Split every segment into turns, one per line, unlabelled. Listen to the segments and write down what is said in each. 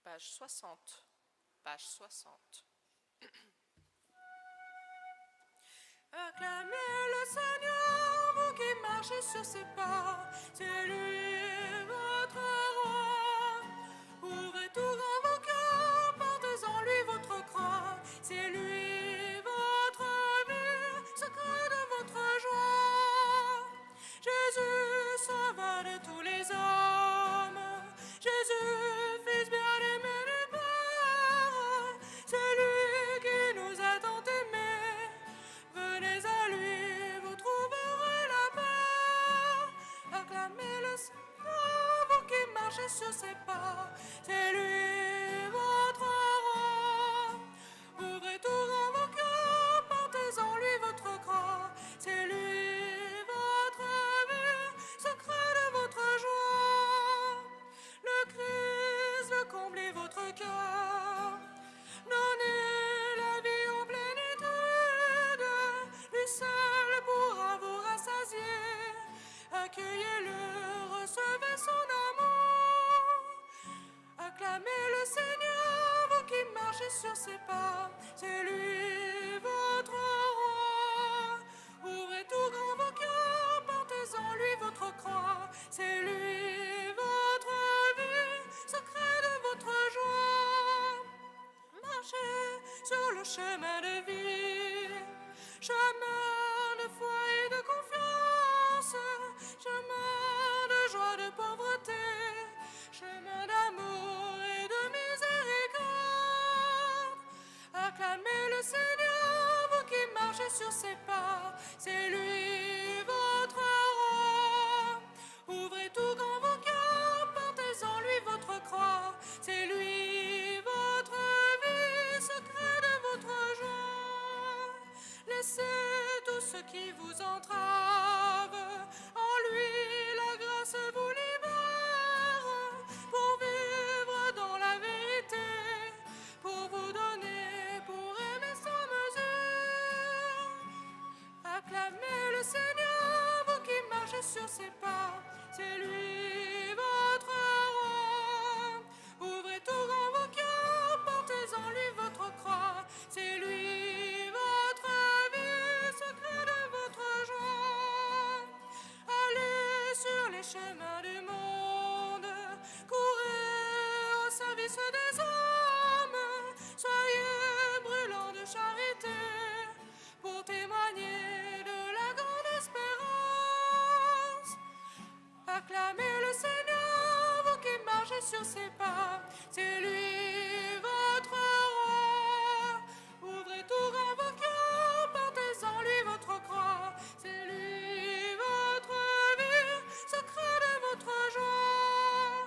Page 60. Page 60. Acclamez le Seigneur, vous qui marchez sur ses pas, c'est lui votre roi. Ouvrez tout grand vos cœurs, portez en lui votre croix, c'est lui votre but, secret de votre joie. Jésus, sauveur de tous les hommes, Jésus, fils bien-aimé du Père, c'est lui qui nous a tant aimés. Venez à lui, vous trouverez la paix. Acclamez le Seigneur, vous qui marchez sur ses pas, c'est lui votre roi. Ouvrez tout grand vos cœurs, portez en lui votre croix, c'est lui votre but, secret de votre joie. Le Christ veut combler votre cœur, donnez la vie en plénitude, lui seul pourra vous rassasier. Accueillez-le, recevez son amour. Acclamez le Seigneur, vous qui marchez sur ses pas, c'est lui votre roi. Ouvrez tout grand vos cœurs, portez en lui votre croix, c'est lui votre but, secret de votre joie. Marchez sur le chemin de vie, chemin de foi et de confiance, chemin de joie, de pauvreté, chemin d'amour et de miséricorde. Acclamez le Seigneur, vous qui marchez sur ses pas, c'est lui votre roi. Ouvrez tout grand vos cœurs, portez en lui votre croix, c'est lui votre vie, secret de votre joie. Laissez tout ce qui vous entrave, en lui la grâce vous libère, pour vivre dans la vérité, pour vous donner, pour aimer sans mesure. Acclamez le Seigneur, vous qui marchez sur ses pas, c'est lui votre roi. Ouvrez tout grand vos cœurs, portez en lui votre croix, c'est lui votre vie, secret de votre joie. Allez sur les chemins du monde, courez au service des hommes, soyez brûlants de charité, pour témoigner de la grande espérance. Acclamez le Seigneur, vous qui marchez sur ses pas, c'est lui votre roi. Ouvrez tout grand vos cœurs, portez en lui votre croix, c'est lui votre vie, secret de votre joie.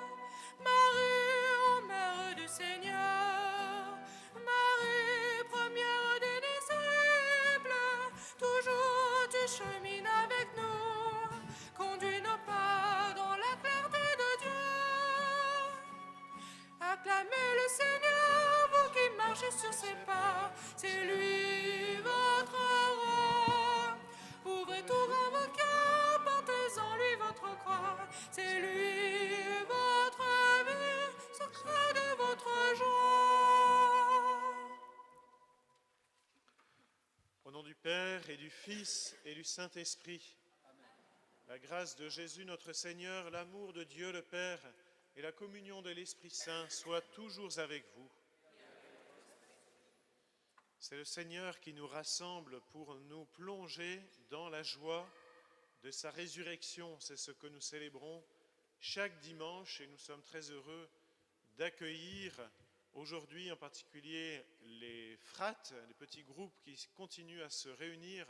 Marie, ô Mère du Seigneur, Marie, première des disciples, toujours tu chemines avec nous, conduis nos pas dans la clarté de Dieu. Acclamez le Seigneur, vous qui marchez sur ses pas, c'est lui votre roi. Ouvrez tout grand vos cœurs, portez en lui votre croix, c'est lui votre vie, secret de votre joie.
Au nom du Père et du Fils et du Saint-Esprit, la grâce de Jésus notre Seigneur, l'amour de Dieu le Père et la communion de l'Esprit Saint soient toujours avec vous. C'est le Seigneur qui nous rassemble pour nous plonger dans la joie de sa résurrection. C'est ce que nous célébrons chaque dimanche et nous sommes très heureux d'accueillir aujourd'hui en particulier les frates, les petits groupes qui continuent à se réunir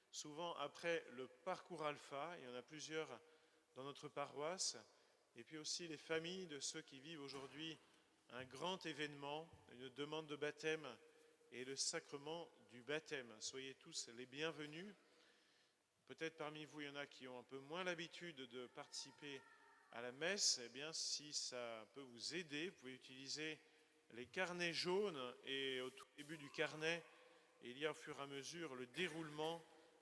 souvent après le parcours alpha. Il y en a plusieurs dans notre paroisse. Et puis aussi les familles de ceux qui vivent aujourd'hui un grand événement, une demande de baptême et le sacrement du baptême. Soyez tous les bienvenus. Peut-être parmi vous, il y en a qui ont un peu moins l'habitude de participer à la messe. Eh bien, si ça peut vous aider, vous pouvez utiliser les carnets jaunes et au tout début du carnet, il y a au fur et à mesure le déroulement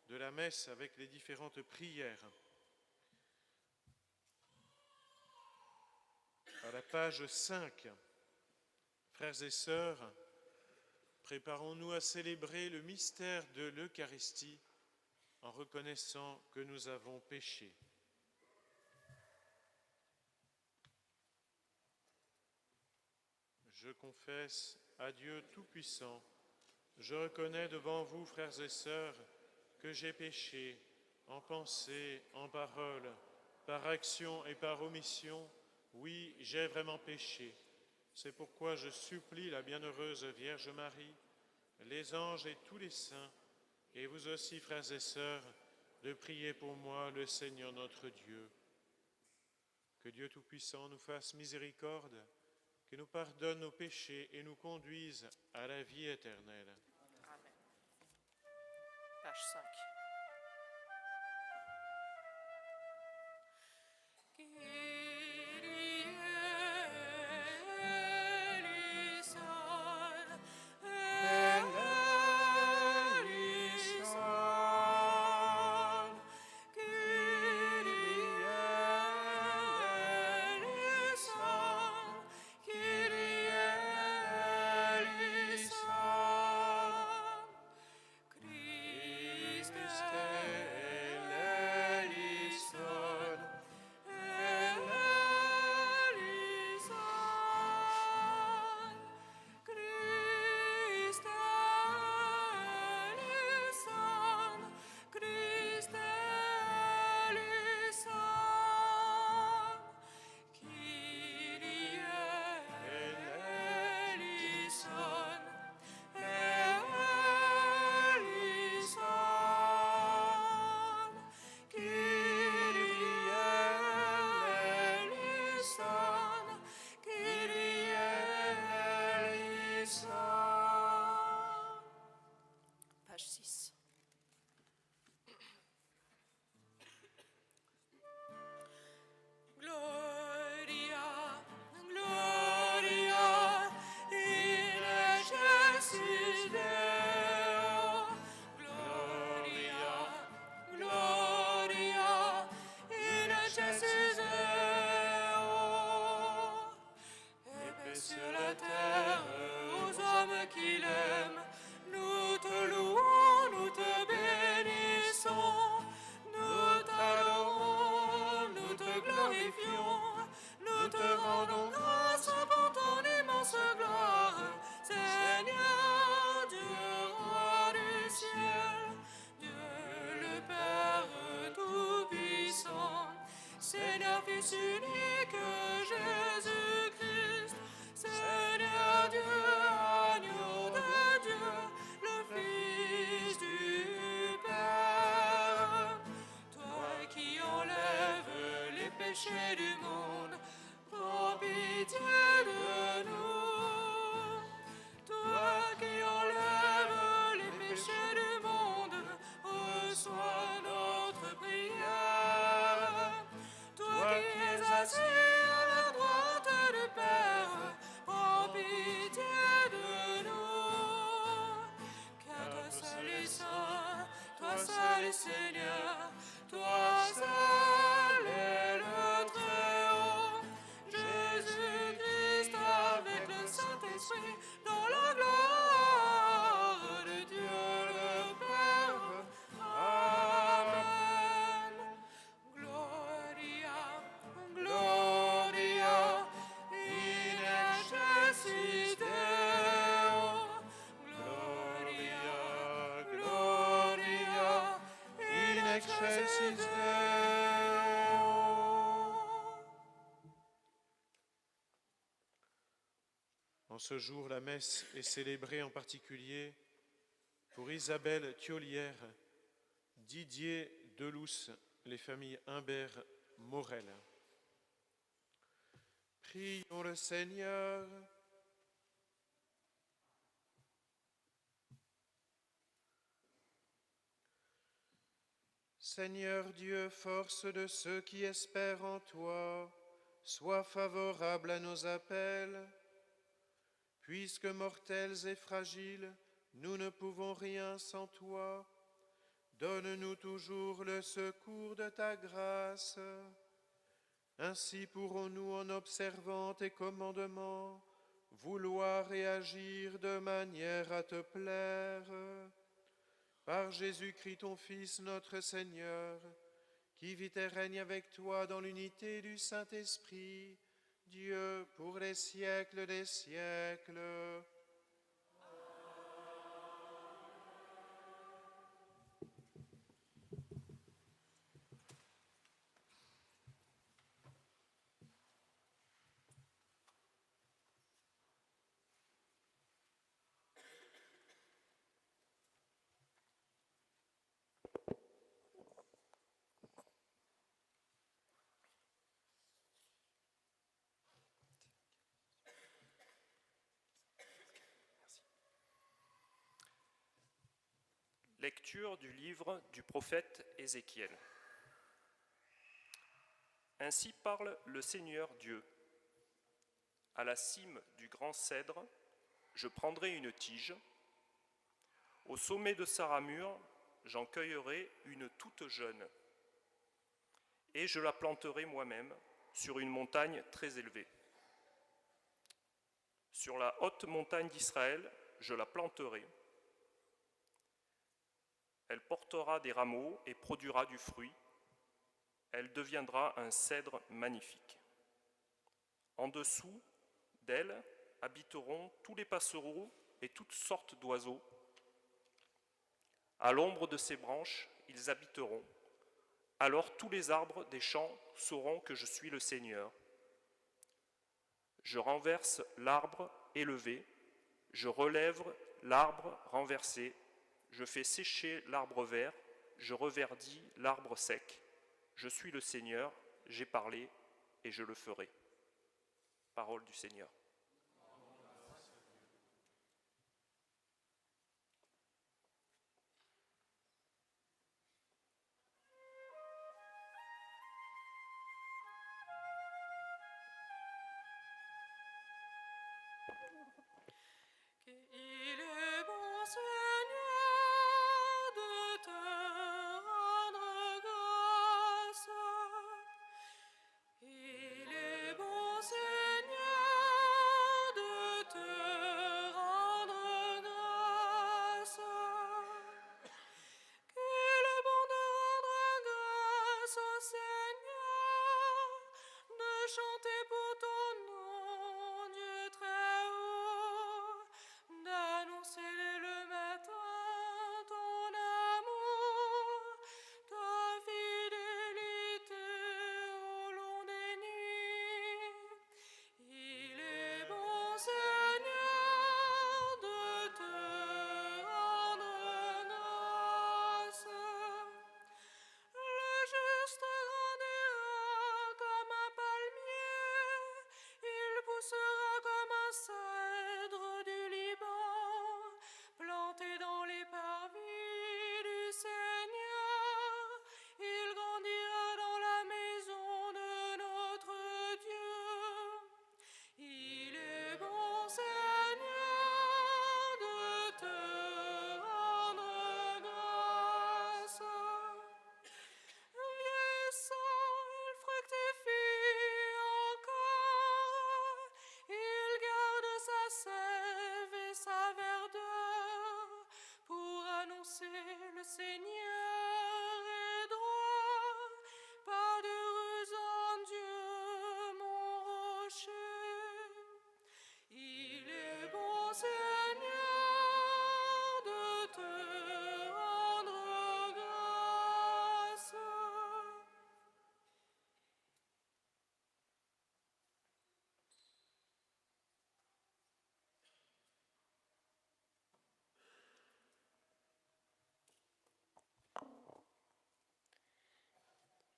de la messe avec les différentes prières. À la page 5, Frères et sœurs, préparons-nous à célébrer le mystère de l'Eucharistie en reconnaissant que nous avons péché. Je confesse à Dieu Tout-Puissant, je reconnais devant vous, frères et sœurs, que j'ai péché en pensée, en parole, par action et par omission. Oui, j'ai vraiment péché. C'est pourquoi je supplie la bienheureuse Vierge Marie, les anges et tous les saints, et vous aussi, frères et sœurs, de prier pour moi le Seigneur notre Dieu. Que Dieu Tout-Puissant nous fasse miséricorde, qu'il nous pardonne nos péchés et nous conduise à la vie éternelle.
Amen. Page 5. Page 6.
Gloria, Gloria, in excelsis Deo. Gloria, Gloria, in excelsis Deo. Et paix sur la terre aux hommes qui l'aiment. Nous te louons, nous te bénissons, nous t'adorons, nous te glorifions, nous te rendons grâce pour ton immense gloire. Seigneur Dieu, roi du ciel, Dieu le Père Tout-Puissant, Seigneur Fils unique Jésus-Christ, Seigneur Dieu, agneau de Dieu, le Fils du Père. Toi qui enlèves les péchés du monde, prends pitié de nous. Toi qui enlèves les péchés du monde, reçois notre prière. Toi qui es assis à la droite du Père, prends pitié de nous. Car toi seul est saint, toi seul est Seigneur, toi seul est le Très-Haut. Jésus-Christ avec le Saint-Esprit, dans la gloire de Dieu le Père. Amen. Gloria, Gloria, in excelsis Deo. Gloria, Gloria, in excelsis Deo.
En ce jour, la messe est célébrée en particulier pour Isabelle Thiolière, Didier Delousse, les familles Humbert, Morel. Prions le Seigneur. Seigneur Dieu, force de ceux qui espèrent en toi, sois favorable à nos appels. Puisque mortels et fragiles, nous ne pouvons rien sans toi, donne-nous toujours le secours de ta grâce. Ainsi pourrons-nous, en observant tes commandements, vouloir et agir de manière à te plaire. Par Jésus-Christ, ton Fils, notre Seigneur, qui vit et règne avec toi dans l'unité du Saint-Esprit, Dieu pour les siècles des siècles.
Lecture du livre du prophète Ézéchiel. Ainsi parle le Seigneur Dieu. À la cime du grand cèdre, je prendrai une tige. Au sommet de sa ramure, j'en cueillerai une toute jeune. Et je la planterai moi-même sur une montagne très élevée. Sur la haute montagne d'Israël, je la planterai. Elle portera des rameaux et produira du fruit. Elle deviendra un cèdre magnifique. En dessous d'elle habiteront tous les passereaux et toutes sortes d'oiseaux. À l'ombre de ses branches, ils habiteront. Alors tous les arbres des champs sauront que je suis le Seigneur. Je renverse l'arbre élevé, je relève l'arbre renversé. Je fais sécher l'arbre vert, je reverdis l'arbre sec. Je suis le Seigneur, j'ai parlé et je le ferai. Parole du Seigneur.
Il est bon, Seigneur, de te rendre grâce. Il est bon, Seigneur, de te rendre grâce. Il est bon de rendre grâce au Seigneur, de chanter pour ton nom, Dieu très haut, d'annoncer dès le matin ton amour, ta fidélité au long des nuits. Il est bon, Seigneur, de te rendre grâce. Le juste grandira comme un palmier, il poussera comme un cèdre du Liban, planté dans les parvis du Seigneur. Il grandira dans la maison de notre Dieu. Il est bon, Seigneur, de te rendre grâce. Vieillissant, il fructifie encore, il garde sa sève et sa verdeur, pour annoncer le Seigneur est droit, pas de ruse en Dieu, mon rocher. Il est bon, Seigneur, de te rendre grâce.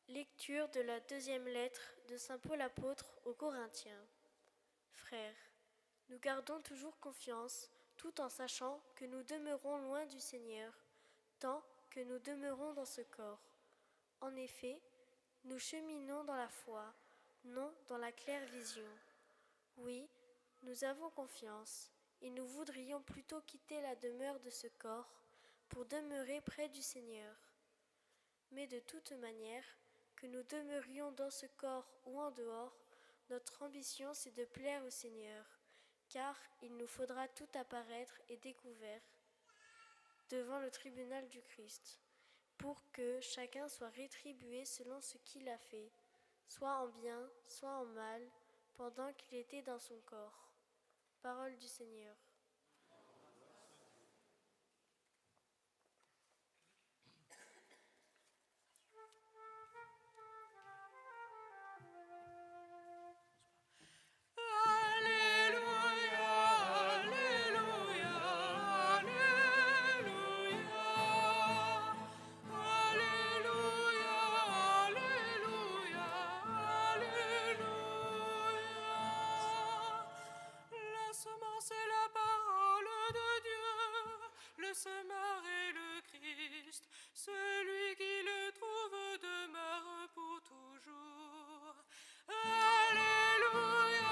Lecture de la deuxième lettre de saint Paul apôtre aux Corinthiens. Frères, nous gardons toujours confiance, tout en sachant que nous demeurons loin du Seigneur, tant que nous demeurons dans ce corps. En effet, nous cheminons dans la foi, non dans la claire vision. Oui, nous avons confiance, et nous voudrions plutôt quitter la demeure de ce corps pour demeurer près du Seigneur. Mais de toute manière, que nous demeurions dans ce corps ou en dehors, notre ambition c'est de plaire au Seigneur, car il nous faudra tout apparaître et découvert devant le tribunal du Christ, pour que chacun soit rétribué selon ce qu'il a fait, soit en bien, soit en mal, pendant qu'il était dans son corps. Parole du Seigneur.
C'est la parole de Dieu, le semeur est le Christ, celui qui le trouve demeure pour toujours. Alléluia,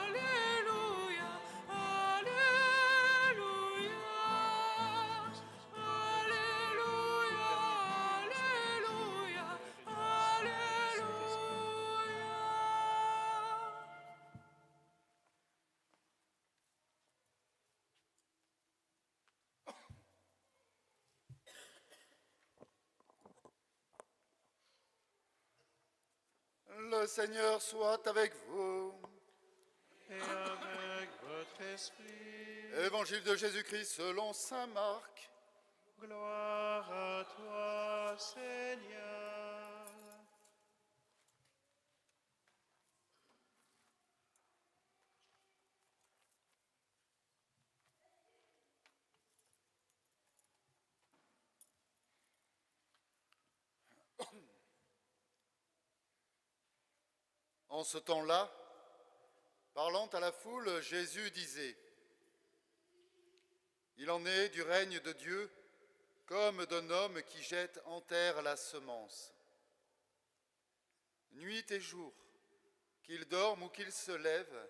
Alléluia, Alléluia, Alléluia, Alléluia, Alléluia.
Le Seigneur soit avec vous.
Et avec votre esprit.
Évangile de Jésus-Christ selon saint Marc.
Gloire à toi, Seigneur.
En ce temps-là, parlant à la foule, Jésus disait : Il en est du règne de Dieu comme d'un homme qui jette en terre la semence. Nuit et jour, qu'il dorme ou qu'il se lève,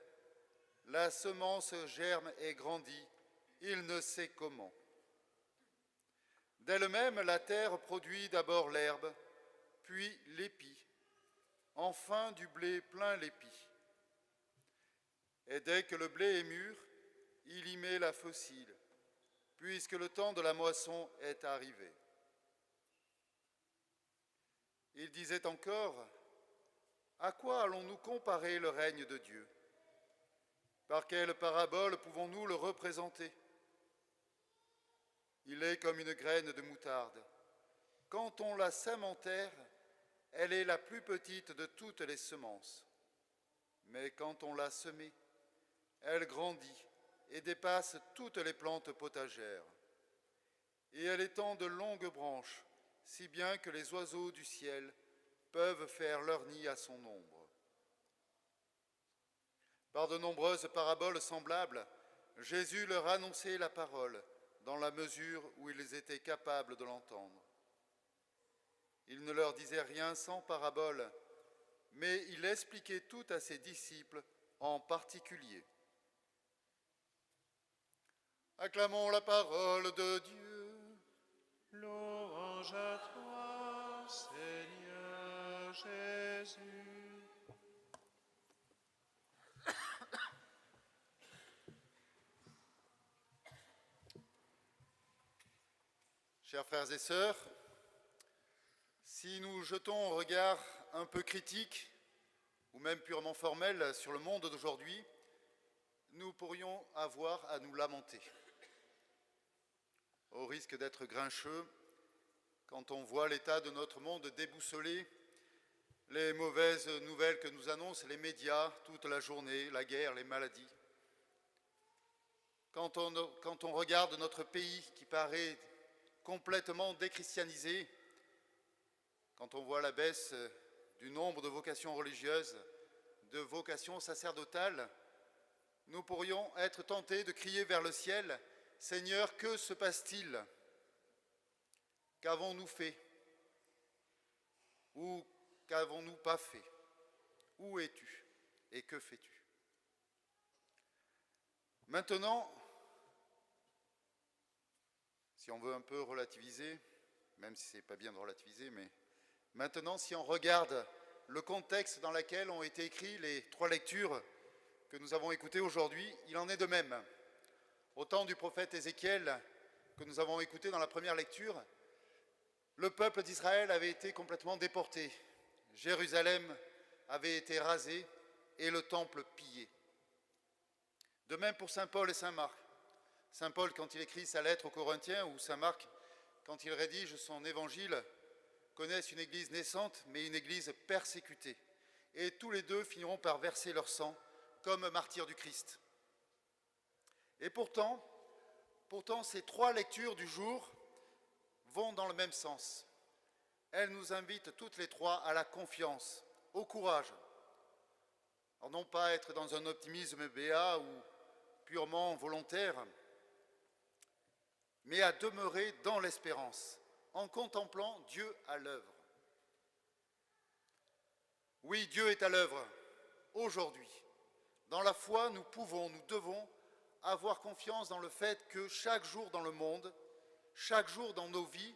la semence germe et grandit, il ne sait comment. D'elle-même, la terre produit d'abord l'herbe, puis l'épi, enfin du blé plein l'épi. Et dès que le blé est mûr, il y met la faucille, puisque le temps de la moisson est arrivé. Il disait encore : à quoi allons-nous comparer le règne de Dieu ? Par quelle parabole pouvons-nous le représenter ? Il est comme une graine de moutarde. Quand on la sème en terre, elle est la plus petite de toutes les semences. Mais quand on l'a semée, elle grandit et dépasse toutes les plantes potagères. Et elle étend de longues branches, si bien que les oiseaux du ciel peuvent faire leur nid à son ombre. Par de nombreuses paraboles semblables, Jésus leur annonçait la parole dans la mesure où ils étaient capables de l'entendre. Il ne leur disait rien sans parabole, mais il expliquait tout à ses disciples en particulier. Acclamons la parole de Dieu.
Louange à toi, Seigneur Jésus.
Chers frères et sœurs, si nous jetons un regard un peu critique ou même purement formel sur le monde d'aujourd'hui, nous pourrions avoir à nous lamenter. Au risque d'être grincheux, quand on voit l'état de notre monde déboussolé, les mauvaises nouvelles que nous annoncent les médias toute la journée, la guerre, les maladies. Quand on regarde notre pays qui paraît complètement déchristianisé, quand on voit la baisse du nombre de vocations religieuses, de vocations sacerdotales, nous pourrions être tentés de crier vers le ciel : Seigneur, que se passe-t-il ? Qu'avons-nous fait ? Ou qu'avons-nous pas fait ? Où es-tu ? Et que fais-tu ? Maintenant, si on veut un peu relativiser, même si ce n'est pas bien de relativiser, mais maintenant, si on regarde le contexte dans lequel ont été écrites les 3 lectures que nous avons écouté aujourd'hui, il en est de même. Au temps du prophète Ézéchiel, que nous avons écouté dans la première lecture, le peuple d'Israël avait été complètement déporté. Jérusalem avait été rasée et le temple pillé. De même pour saint Paul et saint Marc. Saint Paul, quand il écrit sa lettre aux Corinthiens, ou saint Marc, quand il rédige son évangile, connaissent une église naissante, mais une église persécutée. Et tous les deux finiront par verser leur sang comme martyrs du Christ. Et pourtant, ces trois lectures du jour vont dans le même sens. Elles nous invitent toutes les trois à la confiance, au courage. Alors non pas être dans un optimisme béat ou purement volontaire, mais à demeurer dans l'espérance, en contemplant Dieu à l'œuvre. Oui, Dieu est à l'œuvre, aujourd'hui. Dans la foi, nous devons avoir confiance dans le fait que chaque jour dans le monde, chaque jour dans nos vies,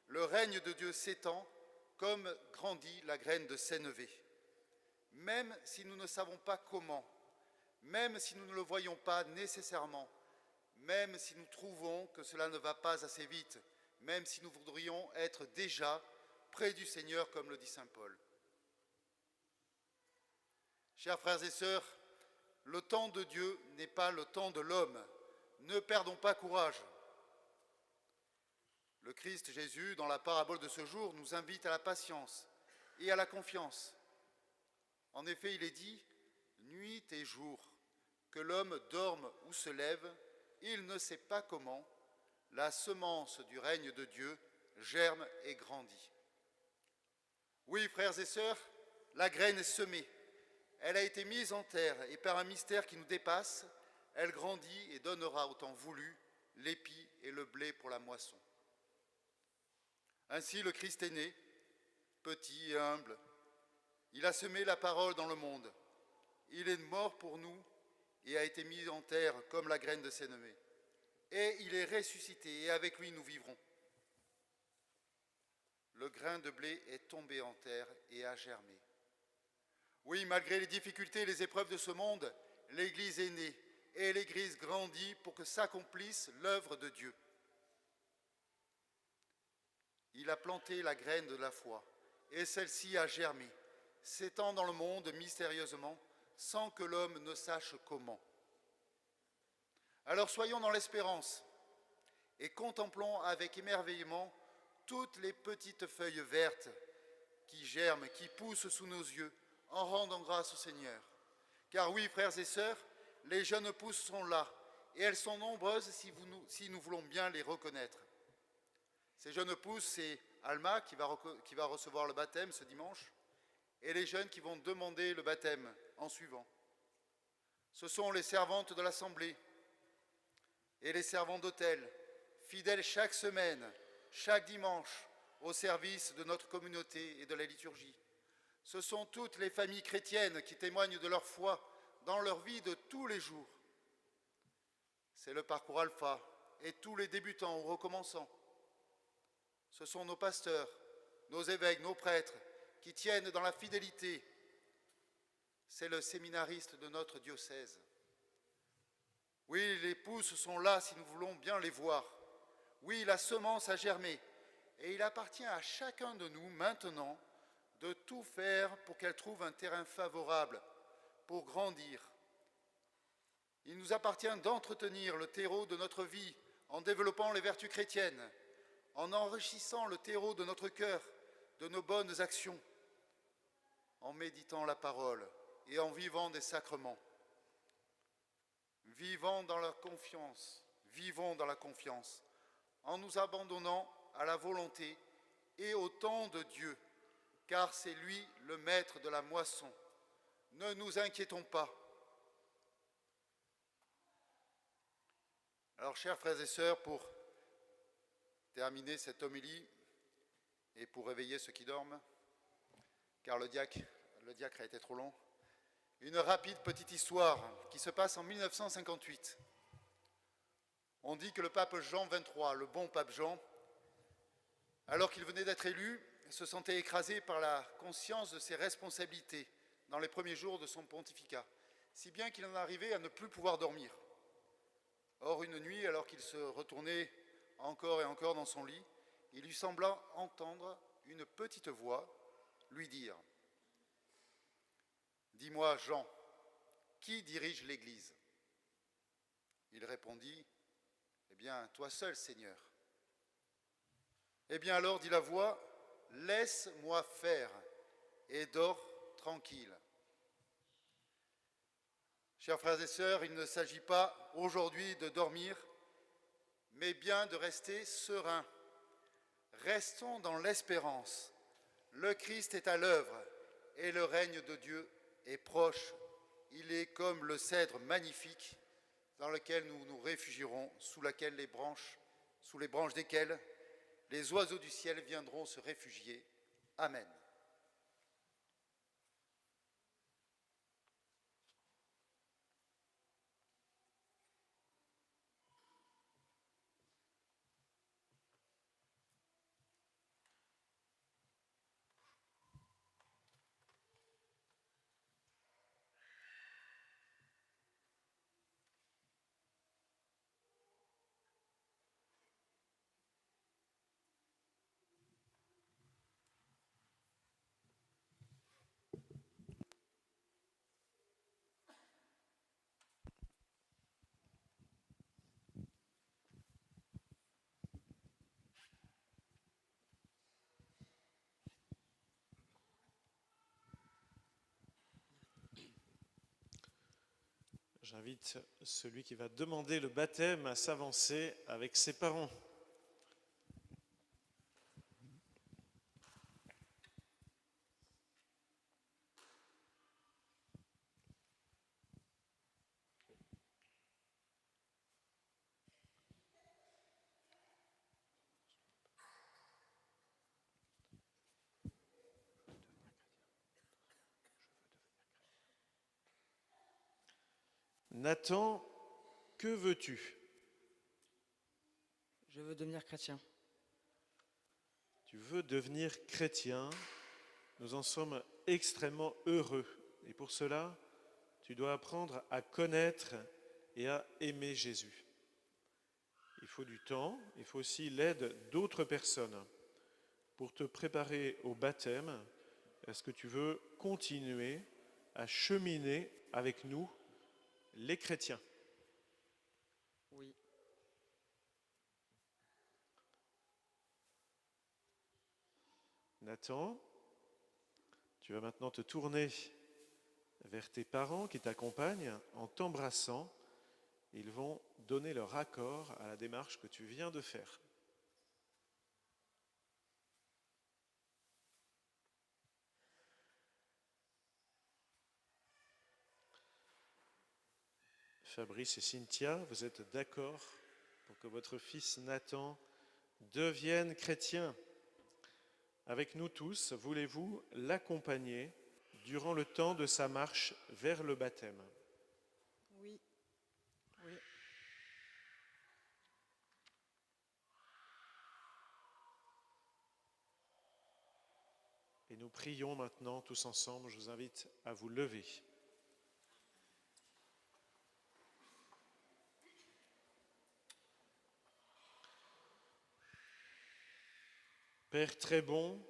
le règne de Dieu s'étend comme grandit la graine de sénévé. Même si nous ne savons pas comment, même si nous ne le voyons pas nécessairement, même si nous trouvons que cela ne va pas assez vite, même si nous voudrions être déjà près du Seigneur, comme le dit saint Paul. Chers frères et sœurs, le temps de Dieu n'est pas le temps de l'homme. Ne perdons pas courage. Le Christ Jésus, dans la parabole de ce jour, nous invite à la patience et à la confiance. En effet, il est dit « Nuit et jour, que l'homme dorme ou se lève, il ne sait pas comment, la semence du règne de Dieu germe et grandit. » Oui, frères et sœurs, la graine est semée. Elle a été mise en terre et par un mystère qui nous dépasse, elle grandit et donnera au temps voulu l'épi et le blé pour la moisson. Ainsi le Christ est né, petit et humble. Il a semé la parole dans le monde. Il est mort pour nous et a été mis en terre comme la graine de sénévé. Et il est ressuscité et avec lui nous vivrons. Le grain de blé est tombé en terre et a germé. Oui, malgré les difficultés et les épreuves de ce monde, l'Église est née et l'Église grandit pour que s'accomplisse l'œuvre de Dieu. Il a planté la graine de la foi et celle-ci a germé, s'étend dans le monde mystérieusement sans que l'homme ne sache comment. Alors soyons dans l'espérance et contemplons avec émerveillement toutes les petites feuilles vertes qui germent, qui poussent sous nos yeux, en rendant grâce au Seigneur. Car oui, frères et sœurs, les jeunes pousses sont là, et elles sont nombreuses si nous voulons bien les reconnaître. Ces jeunes pousses, c'est Alma qui va recevoir le baptême ce dimanche, et les jeunes qui vont demander le baptême en suivant. Ce sont les servantes de l'Assemblée et les servants d'autel, fidèles chaque semaine, chaque dimanche, au service de notre communauté et de la liturgie. Ce sont toutes les familles chrétiennes qui témoignent de leur foi dans leur vie de tous les jours. C'est le parcours alpha et tous les débutants ou recommençants. Ce sont nos pasteurs, nos évêques, nos prêtres qui tiennent dans la fidélité. C'est le séminariste de notre diocèse. Oui, les pousses sont là si nous voulons bien les voir. Oui, la semence a germé et il appartient à chacun de nous maintenant de tout faire pour qu'elle trouve un terrain favorable pour grandir. Il nous appartient d'entretenir le terreau de notre vie en développant les vertus chrétiennes, en enrichissant le terreau de notre cœur, de nos bonnes actions, en méditant la parole et en vivant des sacrements. Vivons dans la confiance, en nous abandonnant à la volonté et au temps de Dieu, car c'est lui le maître de la moisson. Ne nous inquiétons pas. Alors, chers frères et sœurs, pour terminer cette homélie et pour réveiller ceux qui dorment, car le diacre a été trop long, une rapide petite histoire qui se passe en 1958. On dit que le pape Jean XXIII, le bon pape Jean, alors qu'il venait d'être élu, se sentait écrasé par la conscience de ses responsabilités dans les premiers jours de son pontificat. si bien qu'il en arrivait à ne plus pouvoir dormir. Or, une nuit, alors qu'il se retournait encore et encore dans son lit, il lui sembla entendre une petite voix lui dire « Dis-moi, Jean, qui dirige l'Église ?» Il répondit « Eh bien, toi seul, Seigneur. » Eh bien alors, dit la voix, « Laisse-moi faire et dors tranquille. » Chers frères et sœurs, il ne s'agit pas aujourd'hui de dormir, mais bien de rester sereins. Restons dans l'espérance. Le Christ est à l'œuvre et le règne de Dieu est proche. Il est comme le cèdre magnifique dans lequel nous nous réfugierons, sous les branches desquelles les oiseaux du ciel viendront se réfugier. Amen.
J'invite celui qui va demander le baptême à s'avancer avec ses parents. Nathan, que veux-tu?
Je veux devenir chrétien.
Tu veux devenir chrétien? Nous en sommes extrêmement heureux. Et pour cela, tu dois apprendre à connaître et à aimer Jésus. Il faut du temps, il faut aussi l'aide d'autres personnes. Pour te préparer au baptême, est-ce que tu veux continuer à cheminer avec nous, les chrétiens?
Oui.
Nathan, tu vas maintenant te tourner vers tes parents qui t'accompagnent en t'embrassant. Ils vont donner leur accord à la démarche que tu viens de faire. Fabrice et Cynthia, vous êtes d'accord pour que votre fils Nathan devienne chrétien? Avec nous tous, voulez-vous l'accompagner durant le temps de sa marche vers le baptême?
Oui. Oui.
Et nous prions maintenant tous ensemble. Je vous invite à vous lever. Père très bon,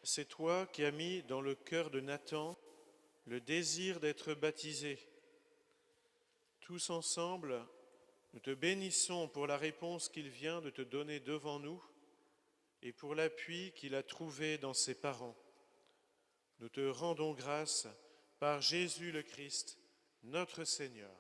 c'est toi qui as mis dans le cœur de Nathan le désir d'être baptisé. Tous ensemble, nous te bénissons pour la réponse qu'il vient de te donner devant nous et pour l'appui qu'il a trouvé dans ses parents. Nous te rendons grâce par Jésus le Christ, notre Seigneur.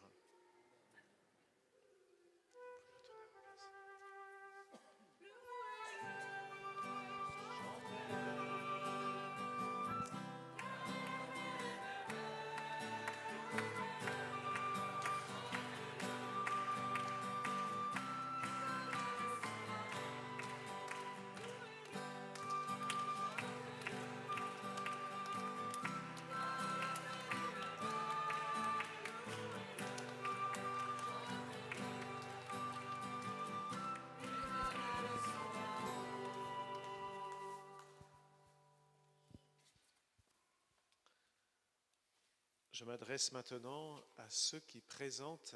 Je m'adresse maintenant à ceux qui présentent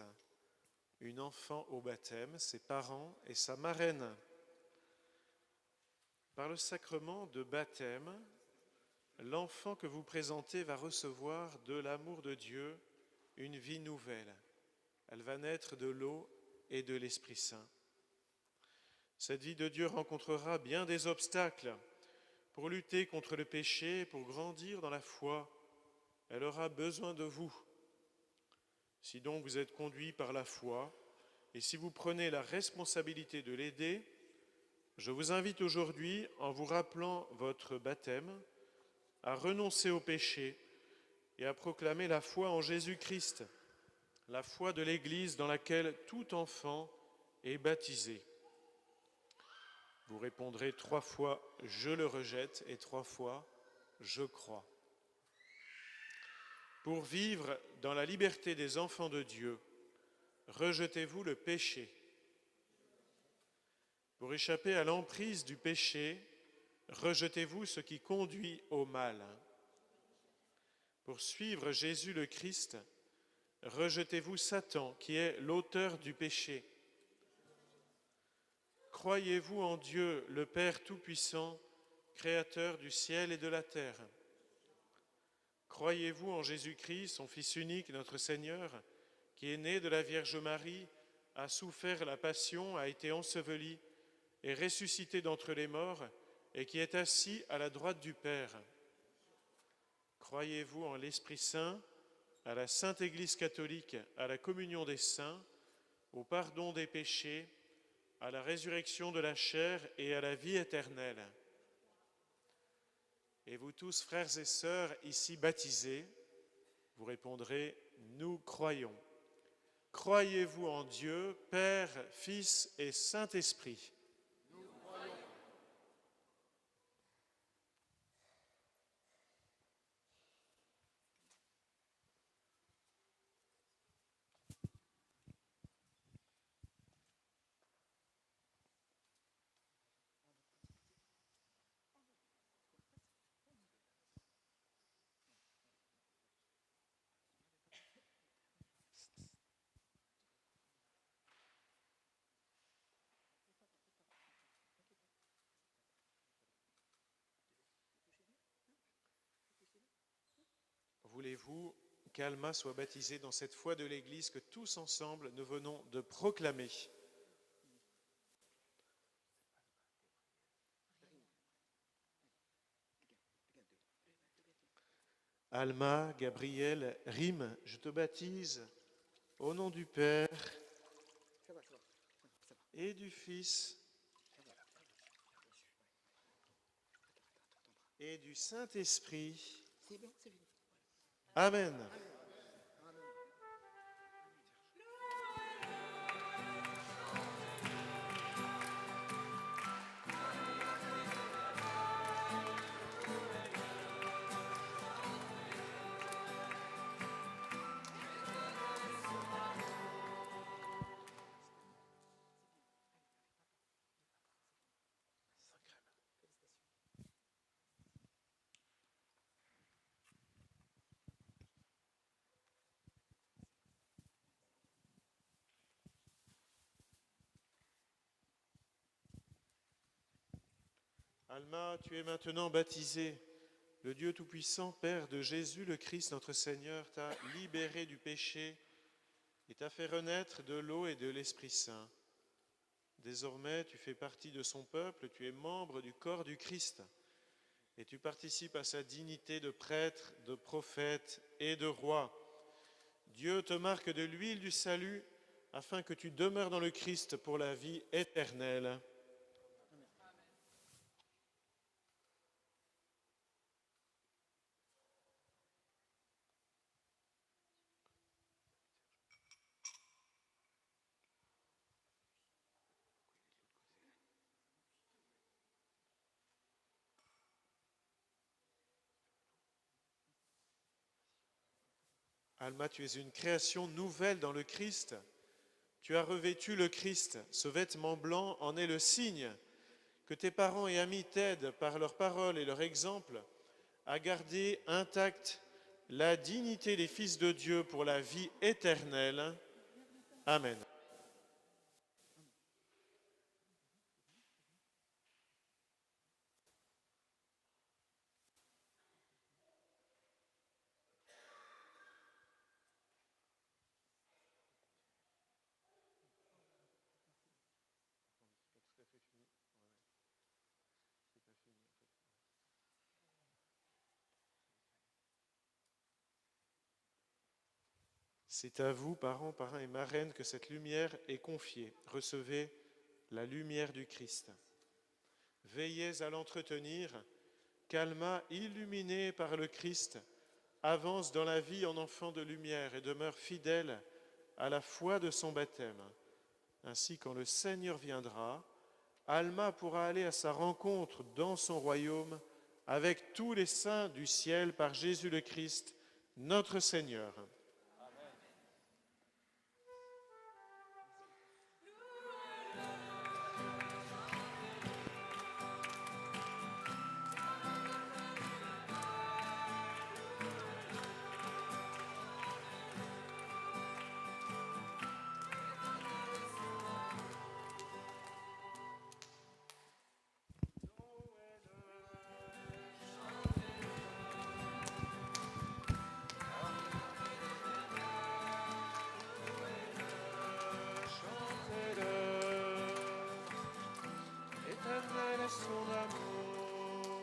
une enfant au baptême, ses parents et sa marraine. Par le sacrement de baptême, l'enfant que vous présentez va recevoir de l'amour de Dieu une vie nouvelle. Elle va naître de l'eau et de l'Esprit Saint. Cette vie de Dieu rencontrera bien des obstacles. Pour lutter contre le péché, pour grandir dans la foi, elle aura besoin de vous. Si donc vous êtes conduit par la foi, et si vous prenez la responsabilité de l'aider, je vous invite aujourd'hui, en vous rappelant votre baptême, à renoncer au péché et à proclamer la foi en Jésus-Christ, la foi de l'Église dans laquelle tout enfant est baptisé. Vous répondrez 3 fois « je le rejette » et 3 fois « je crois ». Pour vivre dans la liberté des enfants de Dieu, rejetez-vous le péché. Pour échapper à l'emprise du péché, rejetez-vous ce qui conduit au mal. Pour suivre Jésus le Christ, rejetez-vous Satan qui est l'auteur du péché. Croyez-vous en Dieu, le Père Tout-Puissant, Créateur du ciel et de la terre. Croyez-vous en Jésus-Christ, son Fils unique, notre Seigneur, qui est né de la Vierge Marie, a souffert la passion, a été enseveli, est ressuscité d'entre les morts et qui est assis à la droite du Père. Croyez-vous en l'Esprit Saint, à la Sainte Église catholique, à la communion des saints, au pardon des péchés, à la résurrection de la chair et à la vie éternelle. Et vous tous, frères et sœurs, ici baptisés, vous répondrez « Nous croyons ». Croyez-vous en Dieu, Père, Fils et Saint-Esprit?
Nous croyons.
Voulez-vous qu'Alma soit baptisée dans cette foi de l'Église que tous ensemble nous venons de proclamer? Alma, Gabriel, Rime, je te baptise au nom du Père et du Fils et du Saint-Esprit. Amen. Alma, tu es maintenant baptisée. Le Dieu Tout-Puissant, Père de Jésus le Christ, notre Seigneur, t'a libéré du péché et t'a fait renaître de l'eau et de l'Esprit Saint. Désormais, tu fais partie de son peuple, tu es membre du corps du Christ et tu participes à sa dignité de prêtre, de prophète et de roi. Dieu te marque de l'huile du salut afin que tu demeures dans le Christ pour la vie éternelle. Alma, tu es une création nouvelle dans le Christ. Tu as revêtu le Christ. Ce vêtement blanc en est le signe. Que tes parents et amis t'aident par leurs paroles et leur exemple à garder intacte la dignité des fils de Dieu pour la vie éternelle. Amen. C'est à vous, parents, parrains et marraines, que cette lumière est confiée. Recevez la lumière du Christ. Veillez à l'entretenir, qu'Alma, illuminée par le Christ, avance dans la vie en enfant de lumière et demeure fidèle à la foi de son baptême. Ainsi, quand le Seigneur viendra, Alma pourra aller à sa rencontre dans son royaume avec tous les saints du ciel par Jésus le Christ, notre Seigneur. Son amour.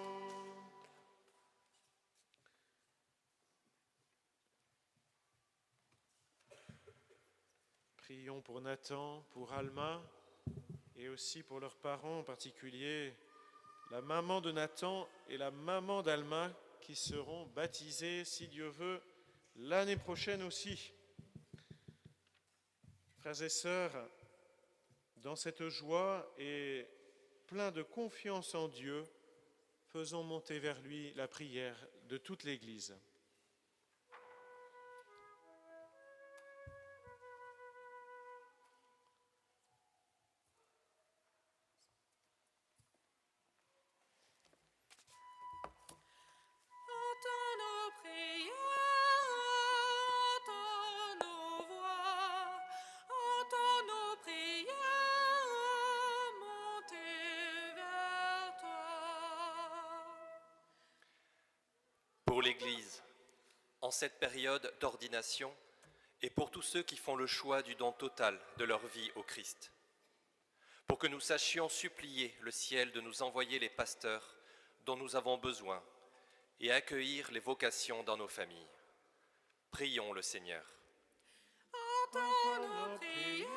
Prions pour Nathan, pour Alma et aussi pour leurs parents, en particulier la maman de Nathan et la maman d'Alma qui seront baptisées, si Dieu veut, l'année prochaine aussi. Frères et sœurs, dans cette joie et plein de confiance en Dieu, faisons monter vers lui la prière de toute l'Église.
Entends nos prières, entends nos voix, entends nos prières monter vers toi.
Pour l'Église, en cette période d'ordination, et pour tous ceux qui font le choix du don total de leur vie au Christ, pour que nous sachions supplier le ciel de nous envoyer les pasteurs dont nous avons besoin et accueillir les vocations dans nos familles. Prions le Seigneur.
Entends nos prières,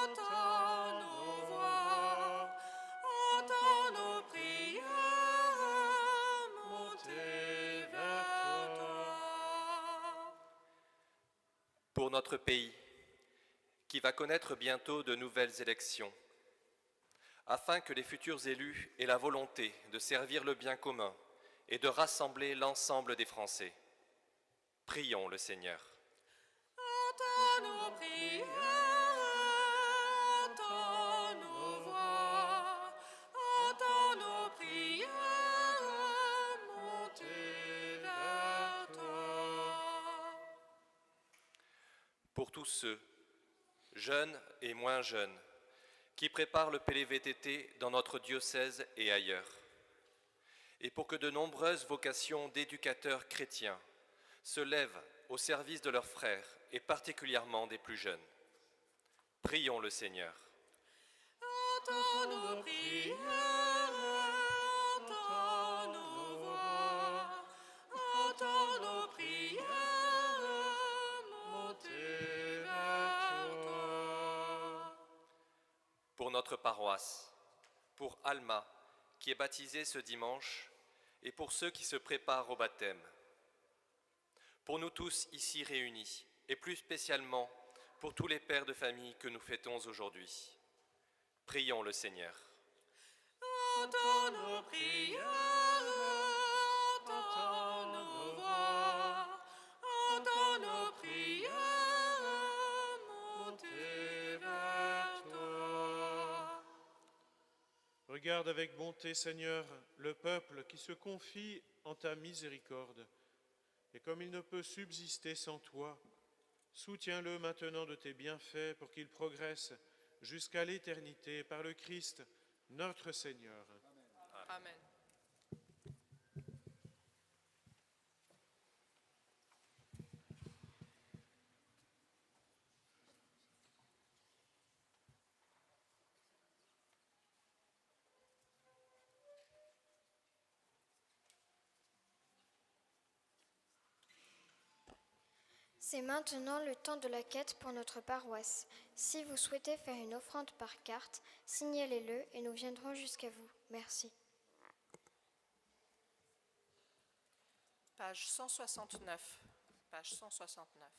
entends nos voix, entends nos prières monter vers toi.
Pour notre pays, qui va connaître bientôt de nouvelles élections, afin que les futurs élus aient la volonté de servir le bien commun et de rassembler l'ensemble des Français. Prions le Seigneur.
Entends nos prières, entends nos voix, entends nos prières monter vers toi.
Pour tous ceux, jeunes et moins jeunes, qui préparent le PLVTT dans notre diocèse et ailleurs, et pour que de nombreuses vocations d'éducateurs chrétiens se lèvent au service de leurs frères et particulièrement des plus jeunes. Prions le Seigneur.
Entends nos prières, entends nos voix, entends nos prières monter vers toi.
Pour notre paroisse, pour Alma, qui est baptisée ce dimanche, et pour ceux qui se préparent au baptême. Pour nous tous ici réunis, et plus spécialement pour tous les pères de famille que nous fêtons aujourd'hui. Prions le Seigneur.
Entends nos prières, entends nos voix, entends nos prières monter vers toi.
Regarde avec bonté, Seigneur, le peuple qui se confie en ta miséricorde. Et comme il ne peut subsister sans toi, soutiens-le maintenant de tes bienfaits pour qu'il progresse jusqu'à l'éternité par le Christ, notre Seigneur.
Amen.
C'est maintenant le temps de la quête pour notre paroisse. Si vous souhaitez faire une offrande par carte, signalez-le et nous viendrons jusqu'à vous. Merci.
Page 169. Page 169.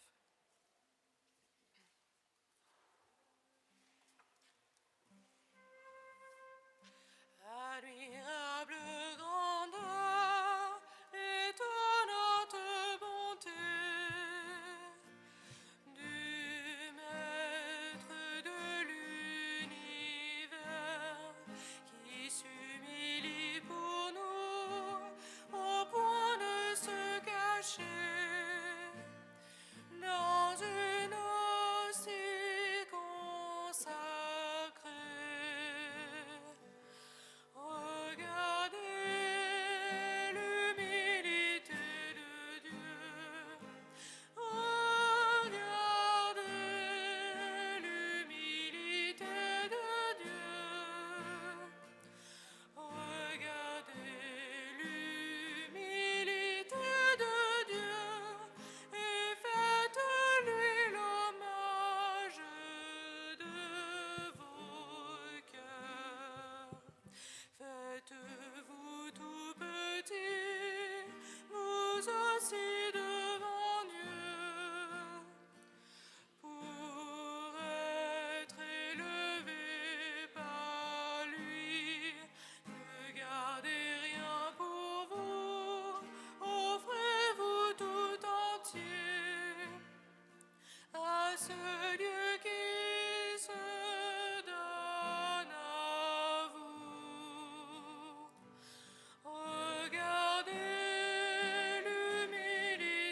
Admirable grandeur, étonnante bonté du Maître de l'univers qui s'humilie pour nous au point de se cacher dans une eau si consacrée. Regardez l'humilité de Dieu. Regardez l'humilité de Dieu. Regardez l'humilité de Dieu et faites-lui l'hommage de vos cœurs. Faites-vous tout petit, vous aussi devant Dieu, pour être élevé par lui. Ne gardez rien pour vous, offrez-vous tout entier à ce Dieu qui se donne à vous. Regardez l'humilité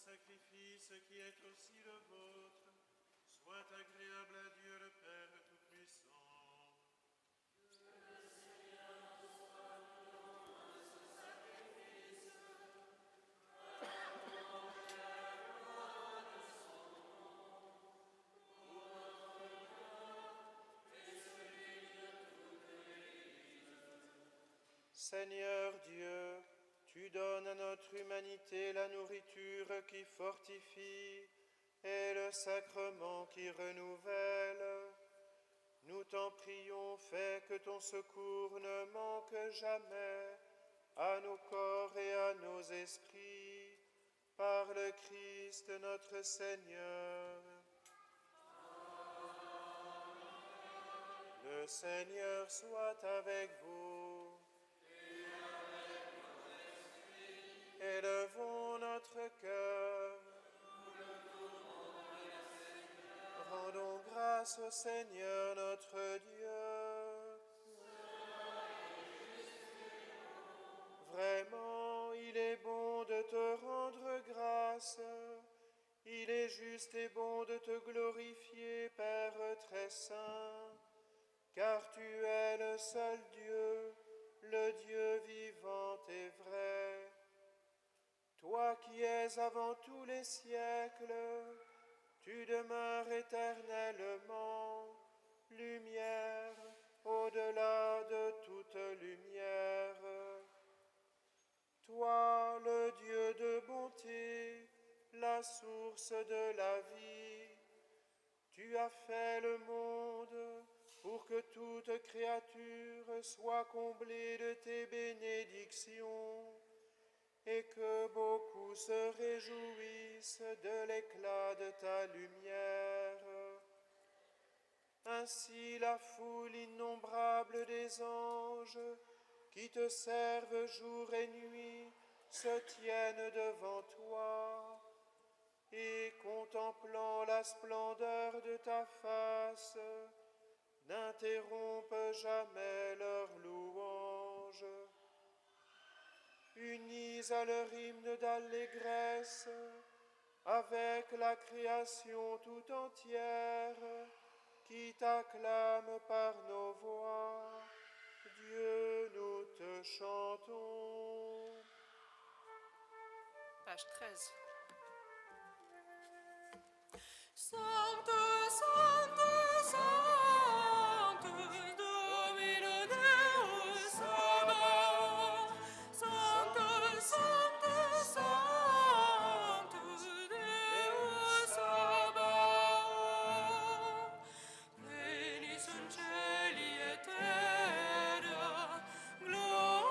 sacrifice qui est aussi le vôtre soit agréable à Dieu le Père Tout-Puissant. Seigneur Dieu, tu donnes à notre humanité la nourriture qui fortifie et le sacrement qui renouvelle. Nous t'en prions, fais que ton secours ne manque jamais à nos corps et à nos esprits, par le Christ notre Seigneur. Le Seigneur soit avec vous. Élevons notre cœur. Rendons grâce au Seigneur notre Dieu. Vraiment, il est bon de te rendre grâce. Il est juste et bon de te glorifier, Père très saint, car tu es le seul Dieu, le Dieu vivant et vrai. Toi qui es avant tous les siècles, tu demeures éternellement, lumière au-delà de toute lumière. Toi, le Dieu de bonté, la source de la vie, tu as fait le monde pour que toute créature soit comblée de tes bénédictions, et que beaucoup se réjouissent de l'éclat de ta lumière. Ainsi la foule innombrable des anges qui te servent jour et nuit se tiennent devant toi, et contemplant la splendeur de ta face, n'interrompent jamais leur louange. Unis à leur hymne d'allégresse, avec la création tout entière, qui t'acclame par nos voix, Dieu, nous te chantons.
Page 13.
Sainte, Sainte, Sainte, Domine Deus Sabaoth. Sainte, Sainte, Sainte, Deus Sabaoth. Venis in celi et terra,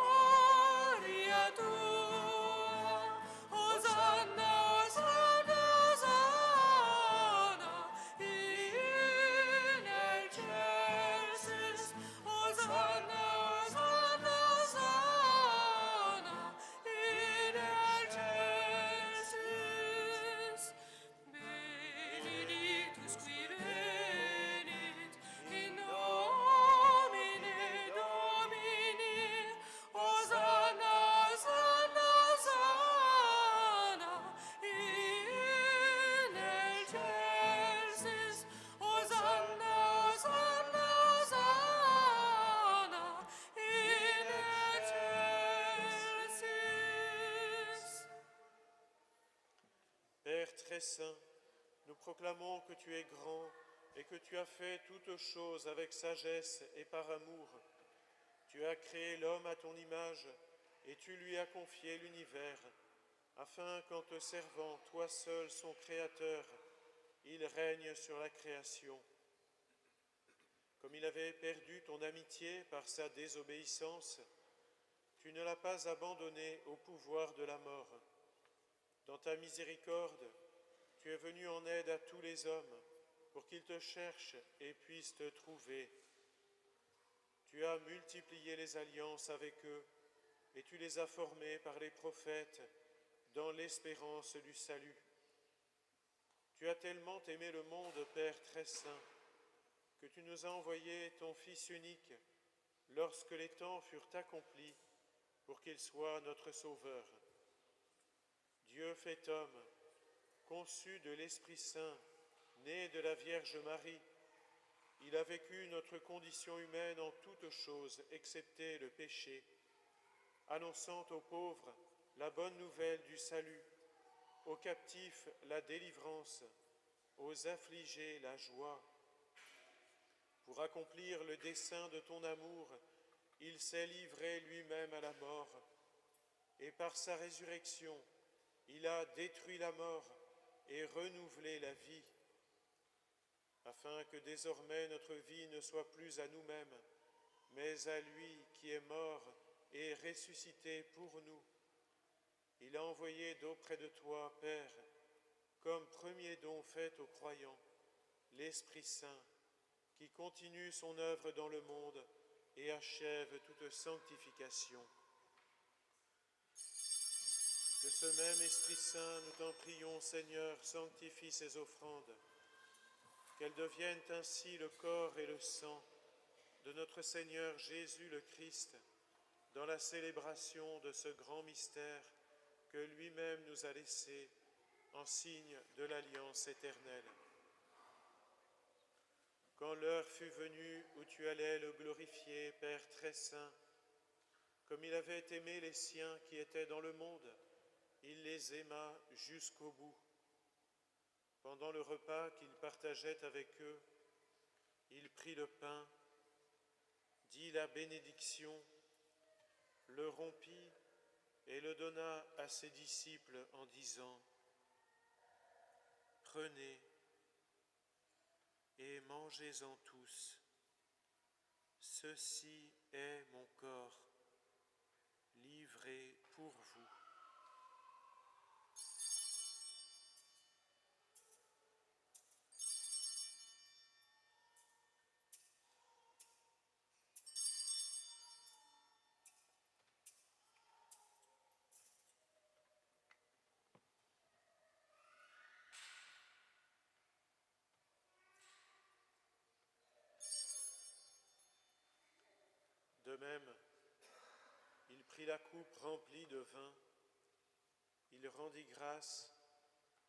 gloria tua. Hosanna, Hosanna, Hosanna, in excelsis. Hosanna, Hosanna, Hosanna, in excelsis. Benedictus qui venit in nomine Domini. Hosanna, Hosanna, Hosanna, in excelsis. Hosanna, Hosanna, Hosanna, in excelsis.
Père très saint, nous proclamons que tu es grand et que tu as fait toutes choses avec sagesse et par amour. Tu as créé l'homme à ton image et tu lui as confié l'univers, afin qu'en te servant, toi seul, son Créateur, il règne sur la création. Comme il avait perdu ton amitié par sa désobéissance, tu ne l'as pas abandonné au pouvoir de la mort. Dans ta miséricorde, tu es venu en aide à tous les hommes pour qu'ils te cherchent et puissent te trouver. Tu as multiplié les alliances avec eux et tu les as formés par les prophètes dans l'espérance du salut. Tu as tellement aimé le monde, Père très saint, que tu nous as envoyé ton Fils unique lorsque les temps furent accomplis pour qu'il soit notre Sauveur. Dieu fait homme, conçu de l'Esprit Saint, né de la Vierge Marie. Il a vécu notre condition humaine en toutes choses, excepté le péché, annonçant aux pauvres la bonne nouvelle du salut, aux captifs la délivrance, aux affligés la joie. Pour accomplir le dessein de ton amour, il s'est livré lui-même à la mort, et par sa résurrection, il a détruit la mort et renouvelé la vie, afin que désormais notre vie ne soit plus à nous-mêmes, mais à lui qui est mort et ressuscité pour nous. Il a envoyé d'auprès de toi, Père, comme premier don fait aux croyants, l'Esprit Saint, qui continue son œuvre dans le monde et achève toute sanctification. Que ce même Esprit Saint, nous t'en prions, Seigneur, sanctifie ces offrandes, qu'elles deviennent ainsi le corps et le sang de notre Seigneur Jésus le Christ, dans la célébration de ce grand mystère que lui-même nous a laissé en signe de l'alliance éternelle. Quand l'heure fut venue où tu allais le glorifier, Père très saint, comme il avait aimé les siens qui étaient dans le monde, il les aima jusqu'au bout. Pendant le repas qu'il partageait avec eux, il prit le pain, dit la bénédiction, le rompit et le donna à ses disciples en disant : « Prenez et mangez-en tous. Ceci est mon corps, livré pour vous. » De même, il prit la coupe remplie de vin, il rendit grâce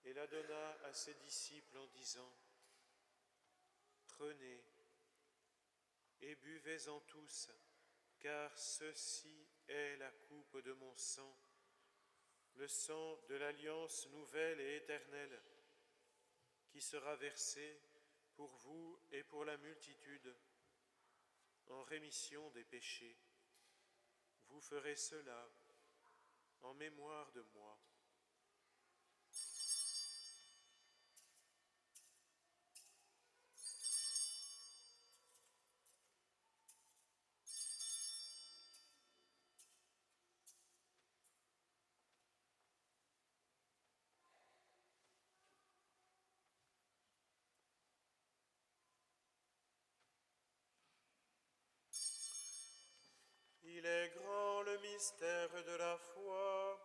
et la donna à ses disciples en disant : « Prenez et buvez-en tous, car ceci est la coupe de mon sang, le sang de l'alliance nouvelle et éternelle, qui sera versé pour vous et pour la multitude, en rémission des péchés. Vous ferez cela en mémoire de moi. » Il est grand le mystère de la foi.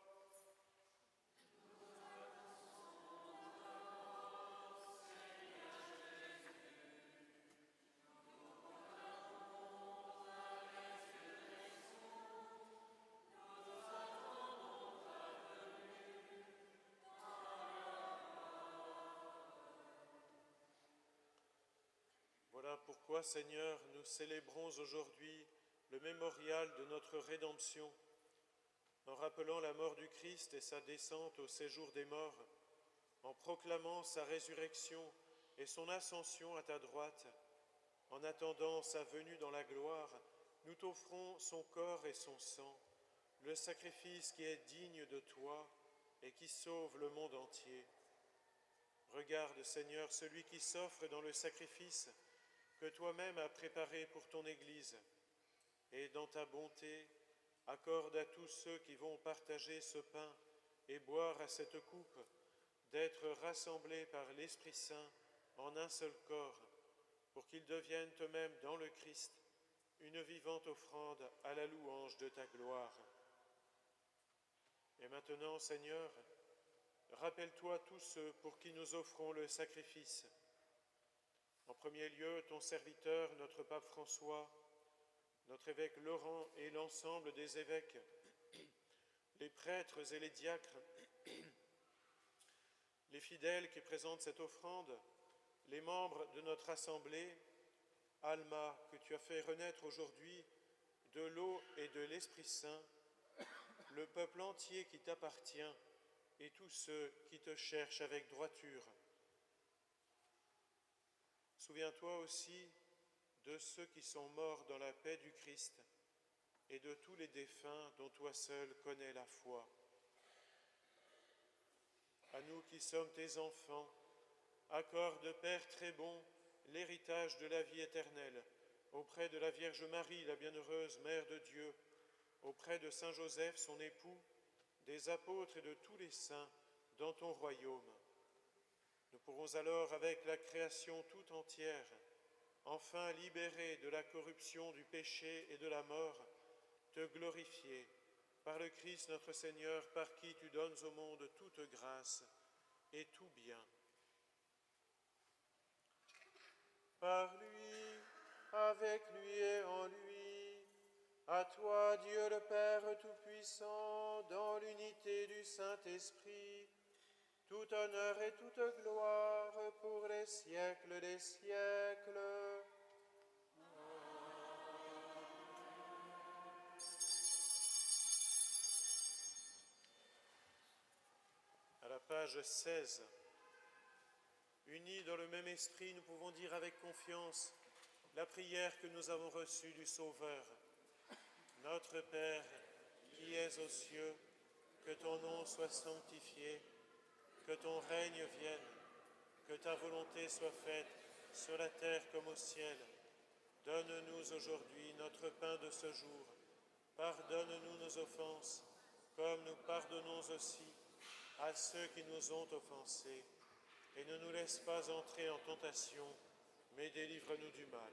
Voilà pourquoi, Seigneur, nous célébrons aujourd'hui le mémorial de notre rédemption, en rappelant la mort du Christ et sa descente au séjour des morts, en proclamant sa résurrection et son ascension à ta droite. En attendant sa venue dans la gloire, nous t'offrons son corps et son sang, le sacrifice qui est digne de toi et qui sauve le monde entier. Regarde, Seigneur, celui qui s'offre dans le sacrifice que toi-même as préparé pour ton Église, et dans ta bonté, accorde à tous ceux qui vont partager ce pain et boire à cette coupe d'être rassemblés par l'Esprit Saint en un seul corps, pour qu'ils deviennent eux-mêmes dans le Christ une vivante offrande à la louange de ta gloire. Et maintenant, Seigneur, rappelle-toi tous ceux pour qui nous offrons le sacrifice. En premier lieu, ton serviteur, notre pape François, notre évêque Laurent et l'ensemble des évêques, les prêtres et les diacres, les fidèles qui présentent cette offrande, les membres de notre assemblée, Alma, que tu as fait renaître aujourd'hui de l'eau et de l'Esprit Saint, le peuple entier qui t'appartient et tous ceux qui te cherchent avec droiture. Souviens-toi aussi de ceux qui sont morts dans la paix du Christ et de tous les défunts dont toi seul connais la foi. À nous qui sommes tes enfants, accorde, Père très bon, l'héritage de la vie éternelle, auprès de la Vierge Marie, la bienheureuse Mère de Dieu, auprès de Saint Joseph, son époux, des apôtres et de tous les saints dans ton royaume. Nous pourrons alors, avec la création tout entière, enfin libérés de la corruption du péché et de la mort, te glorifier par le Christ notre Seigneur, par qui tu donnes au monde toute grâce et tout bien. Par lui, avec lui et en lui, à toi, Dieu le Père Tout-Puissant, dans l'unité du Saint-Esprit, tout honneur et toute gloire pour les siècles des siècles. À la page 16, unis dans le même esprit, nous pouvons dire avec confiance la prière que nous avons reçue du Sauveur. Notre Père, qui es aux cieux, que ton nom soit sanctifié, que ton règne vienne, que ta volonté soit faite sur la terre comme au ciel. Donne-nous aujourd'hui notre pain de ce jour. Pardonne-nous nos offenses, comme nous pardonnons aussi à ceux qui nous ont offensés. Et ne nous laisse pas entrer en tentation, mais délivre-nous du mal.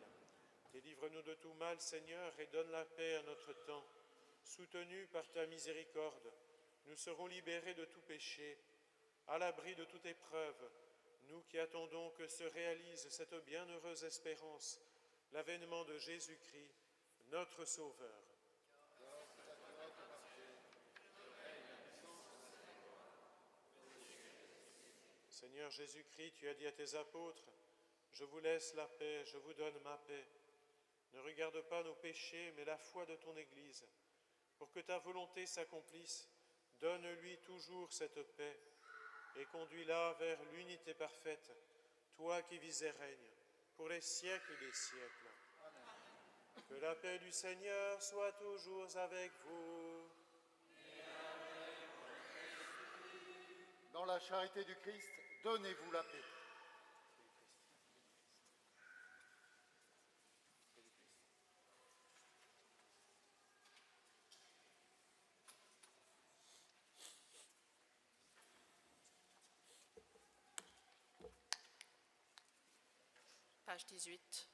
Délivre-nous de tout mal, Seigneur, et donne la paix à notre temps. Soutenus par ta miséricorde, nous serons libérés de tout péché, à l'abri de toute épreuve, nous qui attendons que se réalise cette bienheureuse espérance, l'avènement de Jésus-Christ, notre Sauveur. Seigneur Jésus-Christ, tu as dit à tes apôtres, « Je vous laisse la paix, je vous donne ma paix. Ne regarde pas nos péchés, mais la foi de ton Église. Pour que ta volonté s'accomplisse, donne-lui toujours cette paix et conduis-la vers l'unité parfaite, toi qui vis et règnes pour les siècles des siècles. Amen. Que la paix du Seigneur soit toujours avec vous.
Dans la charité du Christ, donnez-vous la paix.
Page 18.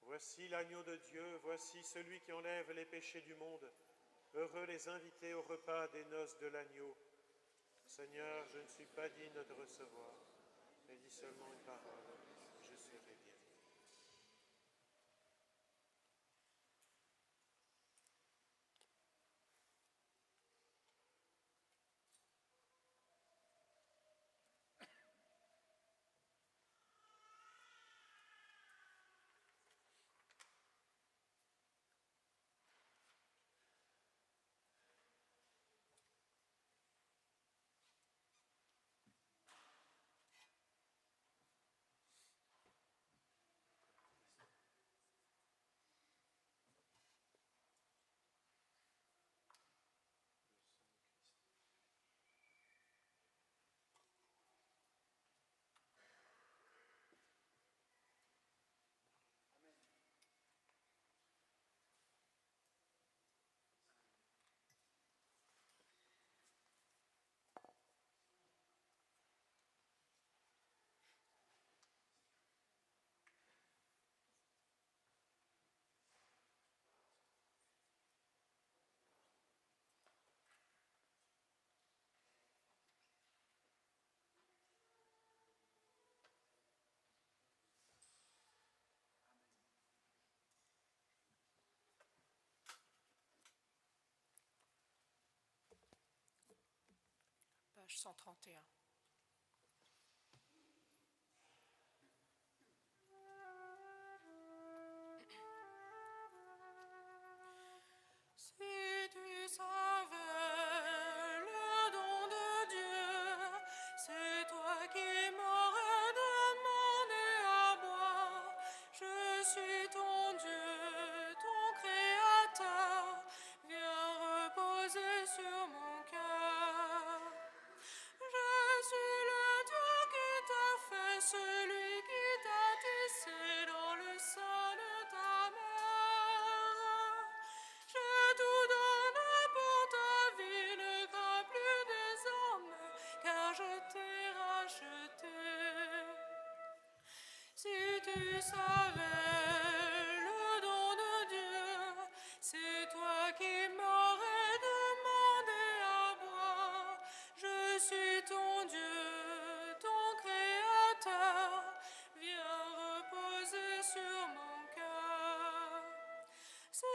Voici l'agneau de Dieu, voici celui qui enlève les péchés du monde. Heureux les invités au repas des noces de l'agneau. Seigneur, je ne suis pas digne de te recevoir, Mais dis seulement une parole, je serai bien.
Page 131.
Si tu savais le don de Dieu, c'est toi qui m'aurais demandé à boire. Je suis ton Dieu, ton Créateur, viens reposer sur mon cœur. Je suis le Dieu qui t'a fait, celui qui t'a tissé dans le sein de ta mère. Je tout donne pour ta vie, ne crains plus des hommes, car je t'ai racheté. Si tu savais le don de Dieu, c'est toi qui m'aurais demandé à boire. Je suis ton Dieu, ton Créateur, viens reposer sur mon cœur. Si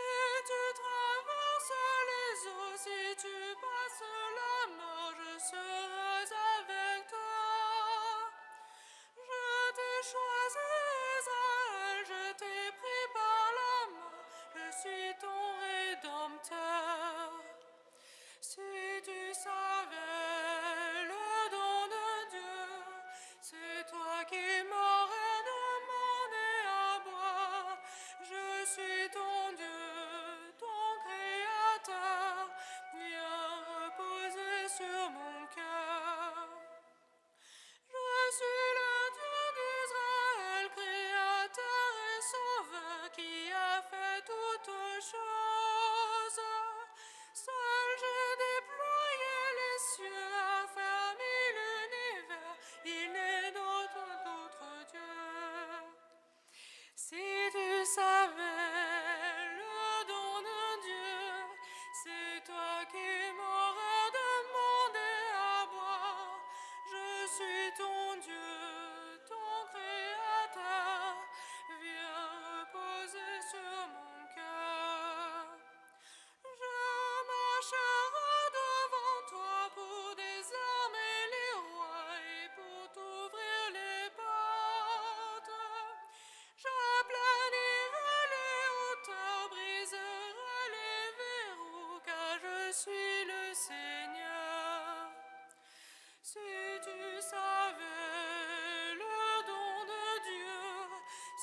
tu traverses les eaux, si tu passes la mort, je serai avec toi. Je t'ai choisi, Israël, je t'ai pris par la main, je suis ton Rédempteur. Si tu savais le don de Dieu, c'est toi qui m'aurais demandé à boire. Je suis ton Dieu, ton Créateur, viens reposer sur mon cœur. Je suis le Dieu d'Israël, Créateur et Sauveur, qui a fait toutes choses. Seul j'ai déployé les cieux, affermi l'univers, il n'est d'autre Dieu. Si tu savais le don de Dieu, c'est toi qui m'aurais demandé à boire. Je suis ton Dieu, ton Créateur, viens reposer sur mon cœur. Je marcherai devant toi pour désarmer les rois et pour t'ouvrir les portes. J'aplanirai les hauteurs, briserai les verrous, car je suis le Seigneur. Si tu savais le don de Dieu,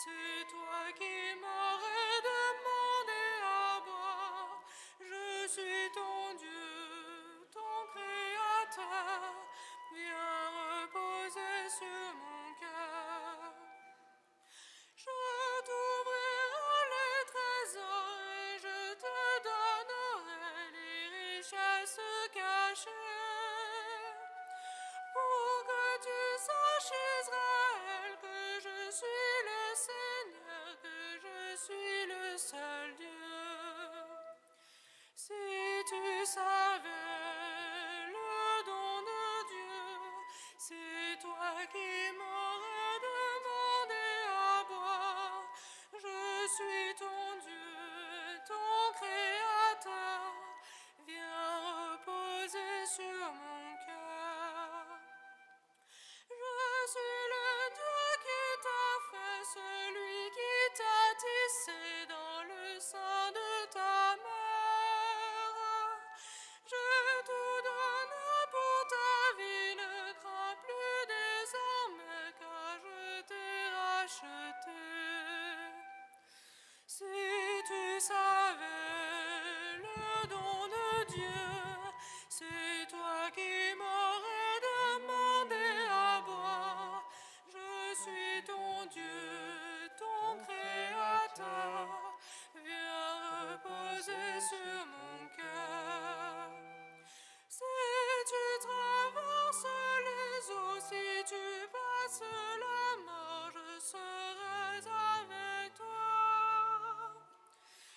c'est toi qui m'aurais demandé à boire. Je suis ton Dieu, ton Créateur, viens reposer sur mon cœur. Je t'ouvrirai les trésors et je te donnerai les richesses cachées. Pour que tu saches, Israël, que je suis le Seigneur, que je suis le seul Dieu. Si tu savais le don de Dieu, c'est toi qui m'aurais savais le don de Dieu, c'est toi qui m'aurais demandé à boire. Je suis ton Dieu, ton Créateur, viens reposer sur mon cœur. Si tu traverses les eaux, si tu passes la mort, je serai avec toi.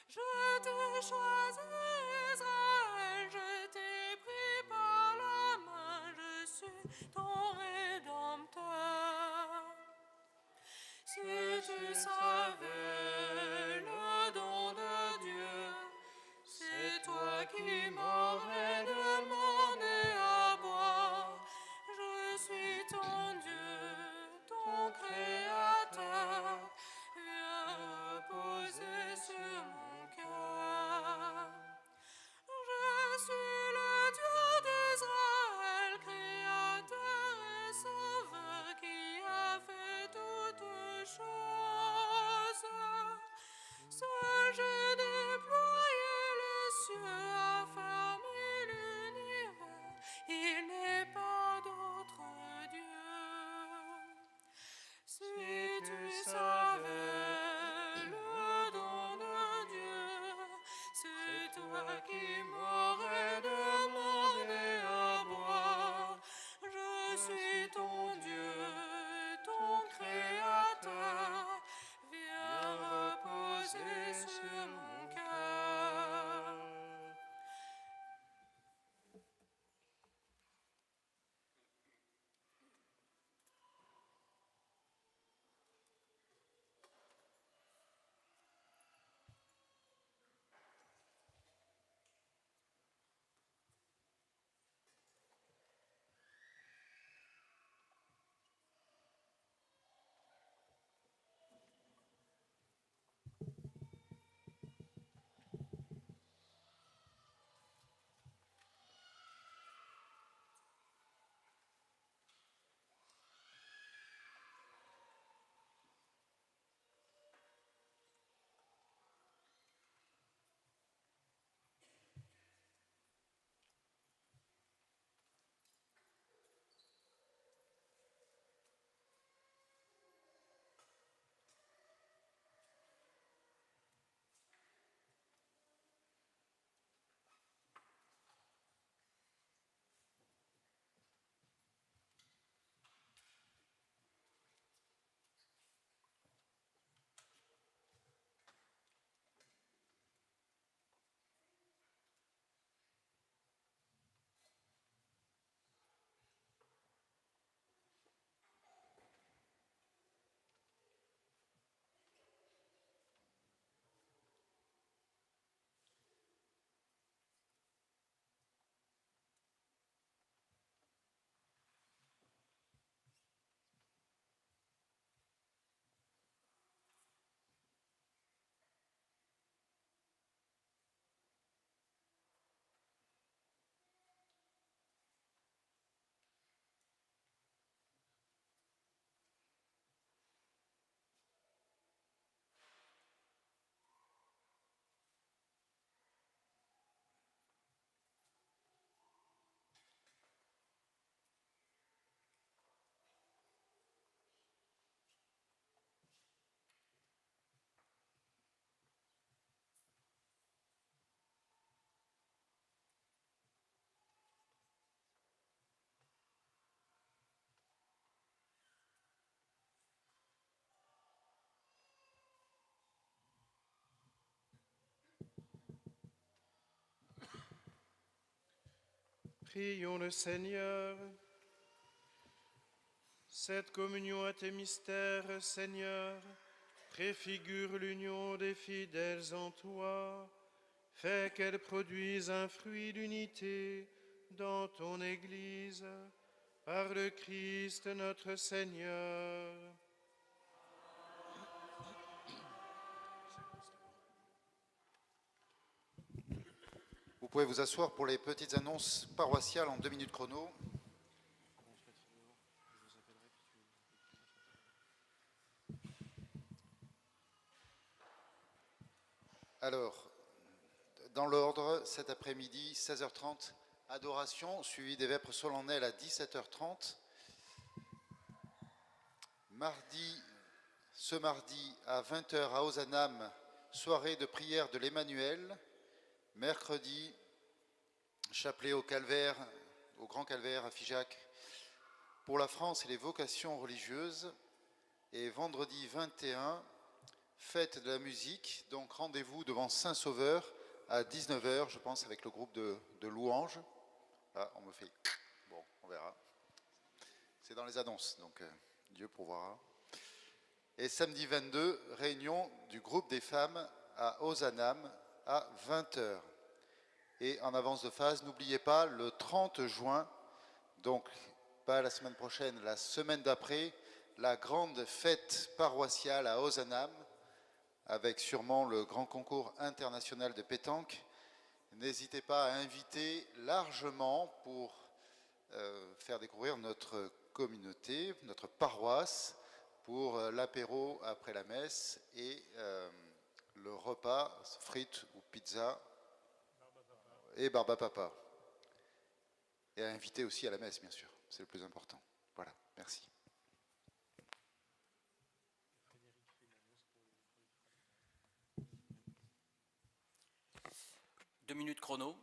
Je t'ai choisi, Israël, je t'ai pris par la main, je suis ton Rédempteur. Si tu savais le don de Dieu, c'est toi qui m'aurais demandé à boire. Je suis ton Dieu, ton Créateur, viens reposer sur mon cœur. Je suis le Dieu d'Israël, Créateur et Sauveur, qui a fait toutes choses. Seul j'ai déployé les cieux, a fermé l'univers, il n'est pas d'autre Dieu. Si tu savais le don de Dieu, c'est toi qui m'aurais demandé à boire. Je suis ton Dieu, ton Créateur, viens reposer sur mon cœur.
Prions le Seigneur. Cette communion à tes mystères, Seigneur, préfigure l'union des fidèles en toi. Fais qu'elle produise un fruit d'unité dans ton Église, par le Christ notre Seigneur.
Vous pouvez vous asseoir pour les petites annonces paroissiales en 2 minutes chrono. Alors, dans l'ordre, cet après-midi, 16h30, adoration, suivi des vêpres solennelles à 17h30. Ce mardi à 20h à Ozanam, soirée de prière de l'Emmanuel. Mercredi, chapelet au Calvaire, au Grand Calvaire à Figeac, pour la France et les vocations religieuses. Et vendredi 21, fête de la musique, donc rendez-vous devant Saint-Sauveur à 19h, je pense, avec le groupe de louanges. Ah, on me fait... Bon, on verra. C'est dans les annonces, donc Dieu pourvoira. Et samedi 22, réunion du groupe des femmes à Ozanam à 20h. Et en avance de phase, n'oubliez pas, le 30 juin, donc pas la semaine prochaine, la semaine d'après, la grande fête paroissiale à Ozanam, avec sûrement le grand concours international de pétanque. N'hésitez pas à inviter largement pour faire découvrir notre communauté, notre paroisse, pour l'apéro après la messe et le repas, frites ou pizza et barba papa. Et à inviter aussi à la messe, bien sûr, c'est le plus important. Voilà, merci.
2 minutes chrono.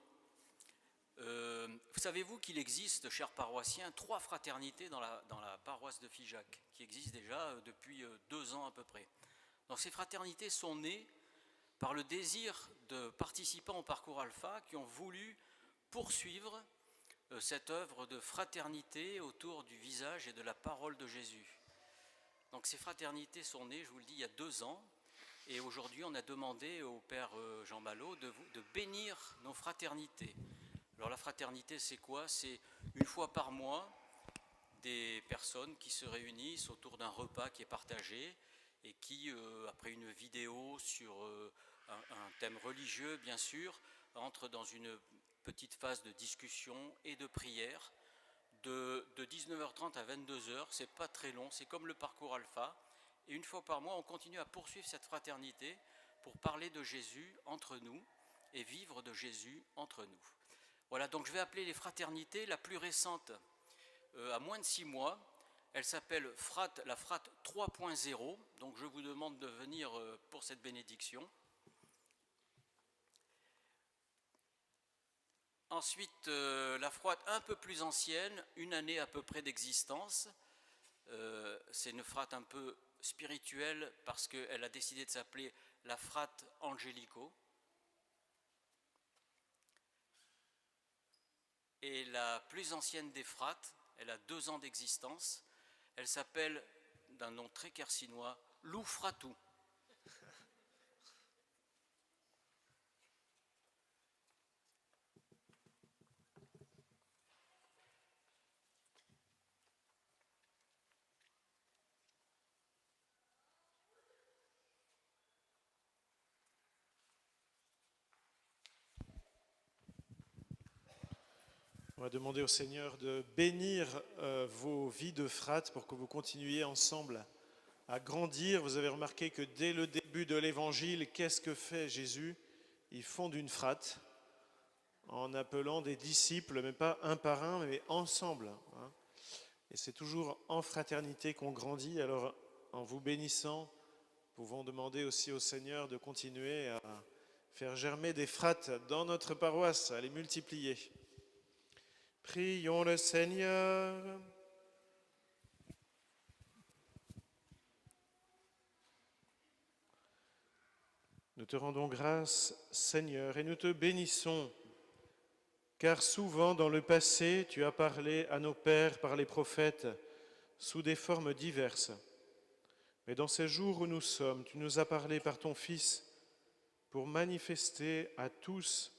Savez-vous qu'il existe, chers paroissiens, 3 fraternités dans la paroisse de Figeac, qui existent déjà depuis 2 ans à peu près. Donc ces fraternités sont nées par le désir de participants au parcours Alpha qui ont voulu poursuivre cette œuvre de fraternité autour du visage et de la parole de Jésus. Donc ces fraternités sont nées, je vous le dis, il y a 2 ans. Et aujourd'hui, on a demandé au Père Jean Malot de bénir nos fraternités. Alors la fraternité, c'est quoi? C'est une fois par mois, des personnes qui se réunissent autour d'un repas qui est partagé et qui, après une vidéo sur un thème religieux, bien sûr, entrent dans une petite phase de discussion et de prière de 19h30 à 22h. C'est pas très long, c'est comme le parcours Alpha. Et une fois par mois, on continue à poursuivre cette fraternité pour parler de Jésus entre nous et vivre de Jésus entre nous. Voilà, donc je vais appeler les fraternités. La plus récente, à moins de 6 mois, elle s'appelle la Frat 3.0. Donc je vous demande de venir pour cette bénédiction. Ensuite, la Frat un peu plus ancienne, 1 année à peu près d'existence. C'est une Frat un peu spirituelle parce qu'elle a décidé de s'appeler la Frat Angelico. Et la plus ancienne des frates, elle a 2 ans d'existence, elle s'appelle, d'un nom très quercinois, Lou Fratou.
On va demander au Seigneur de bénir vos vies de frates pour que vous continuiez ensemble à grandir. Vous avez remarqué que dès le début de l'Évangile, qu'est-ce que fait Jésus? Il fonde une frate en appelant des disciples, mais pas un par un, mais ensemble. Et c'est toujours en fraternité qu'on grandit. Alors, en vous bénissant, nous pouvons demander aussi au Seigneur de continuer à faire germer des frates dans notre paroisse, à les multiplier. Prions le Seigneur. Nous te rendons grâce, Seigneur, et nous te bénissons, car souvent dans le passé, tu as parlé à nos pères par les prophètes sous des formes diverses. Mais dans ces jours où nous sommes, tu nous as parlé par ton Fils pour manifester à tous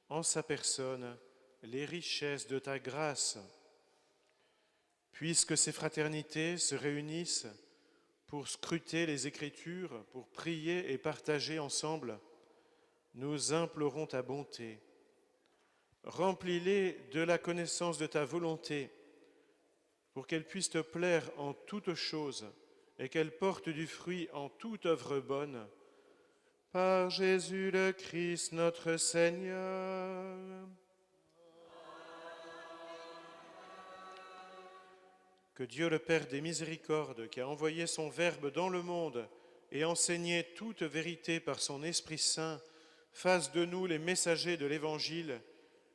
en sa personne les richesses de ta grâce. Puisque ces fraternités se réunissent pour scruter les Écritures, pour prier et partager ensemble, nous implorons ta bonté. Remplis-les de la connaissance de ta volonté, pour qu'elles puissent te plaire en toutes choses et qu'elles portent du fruit en toute œuvre bonne, Par Jésus le Christ, notre Seigneur. Que Dieu le Père des miséricordes, qui a envoyé son Verbe dans le monde et enseigné toute vérité par son Esprit Saint, fasse de nous les messagers de l'Évangile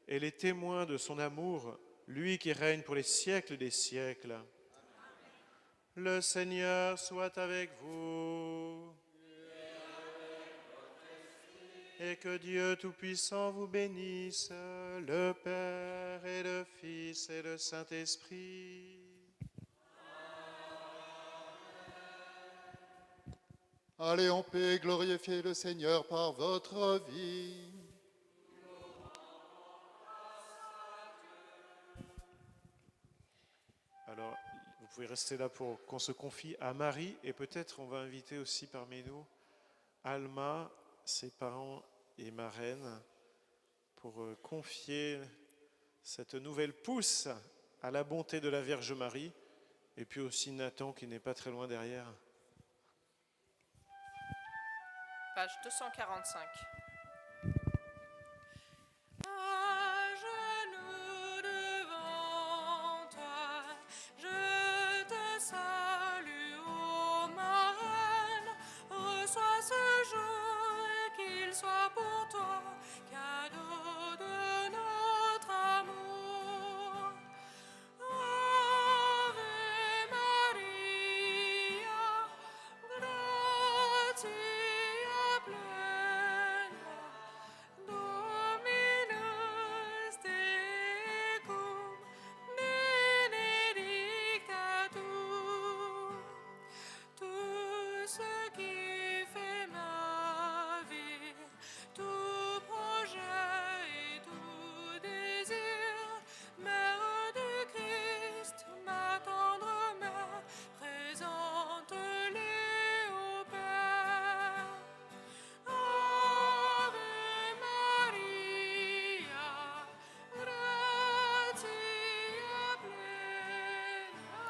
et les témoins de son amour, lui qui règne pour les siècles des siècles. Le Seigneur soit avec vous. Et que Dieu Tout-Puissant vous bénisse, le Père et le Fils et le Saint-Esprit.
Allez en paix, glorifiez le Seigneur par votre vie.
Alors, vous pouvez rester là pour qu'on se confie à Marie et peut-être on va inviter aussi parmi nous Alma, ses parents et marraine pour confier cette nouvelle pousse à la bonté de la Vierge Marie et puis aussi Nathan qui n'est pas très loin derrière.
Page 245.
À genoux devant toi, je te salue, ô ma reine. Reçois ce jour, qu'il soit pour toi cadeau de notre amour. Ave Maria, gratia plena, Dominus tecum, benedicta tu. Tout ce qui fait ma vie, tout projet et tout désir, Mère du Christ, ma tendre mère, présente-les au Père. Ave Maria, gratia plena,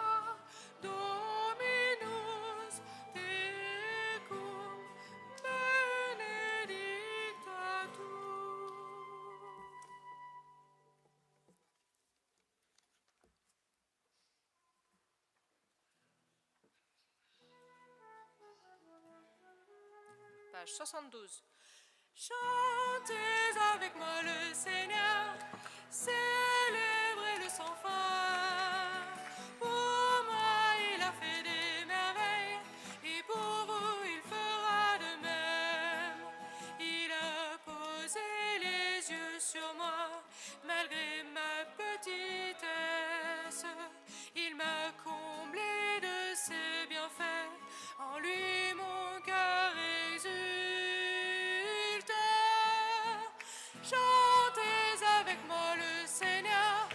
Dominus tecum, benedicta tu.
Page 72.
Chantez avec moi le Seigneur, célébrez-le sans fin. Pour moi il a fait des merveilles, et pour vous il fera de même. Il a posé les yeux sur moi, malgré ma petitesse. Il m'a comblé de ses bienfaits, en lui mon cœur exulte. Chantez avec moi le Seigneur,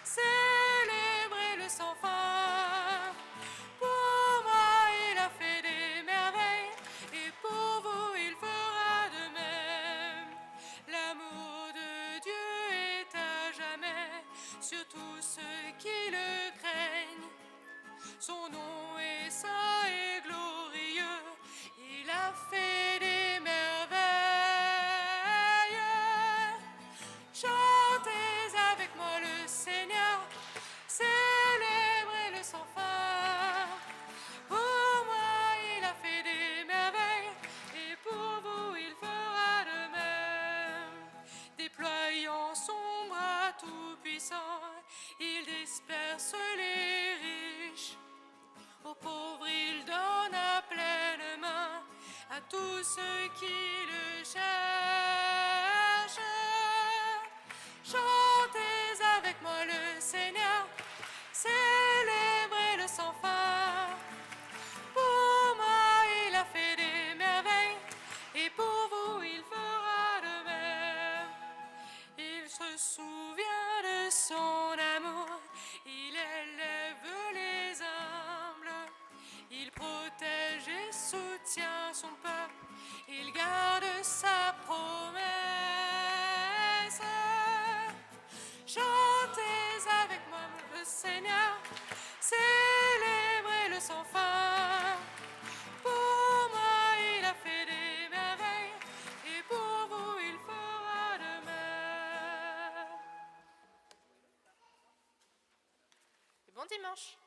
célébrez-le sans fin. Pour moi il a fait des merveilles, et pour vous il fera de même. L'amour de Dieu est à jamais sur tous ceux qui le craignent. Son nom est saint et glorieux, il a fait des merveilles. Chantez avec moi le Seigneur, célébrez-le sans fin. Pour moi il a fait des merveilles, et pour vous il fera de même. Déployant son bras tout-puissant, il disperse les riches. Aux pauvres il
Bon dimanche.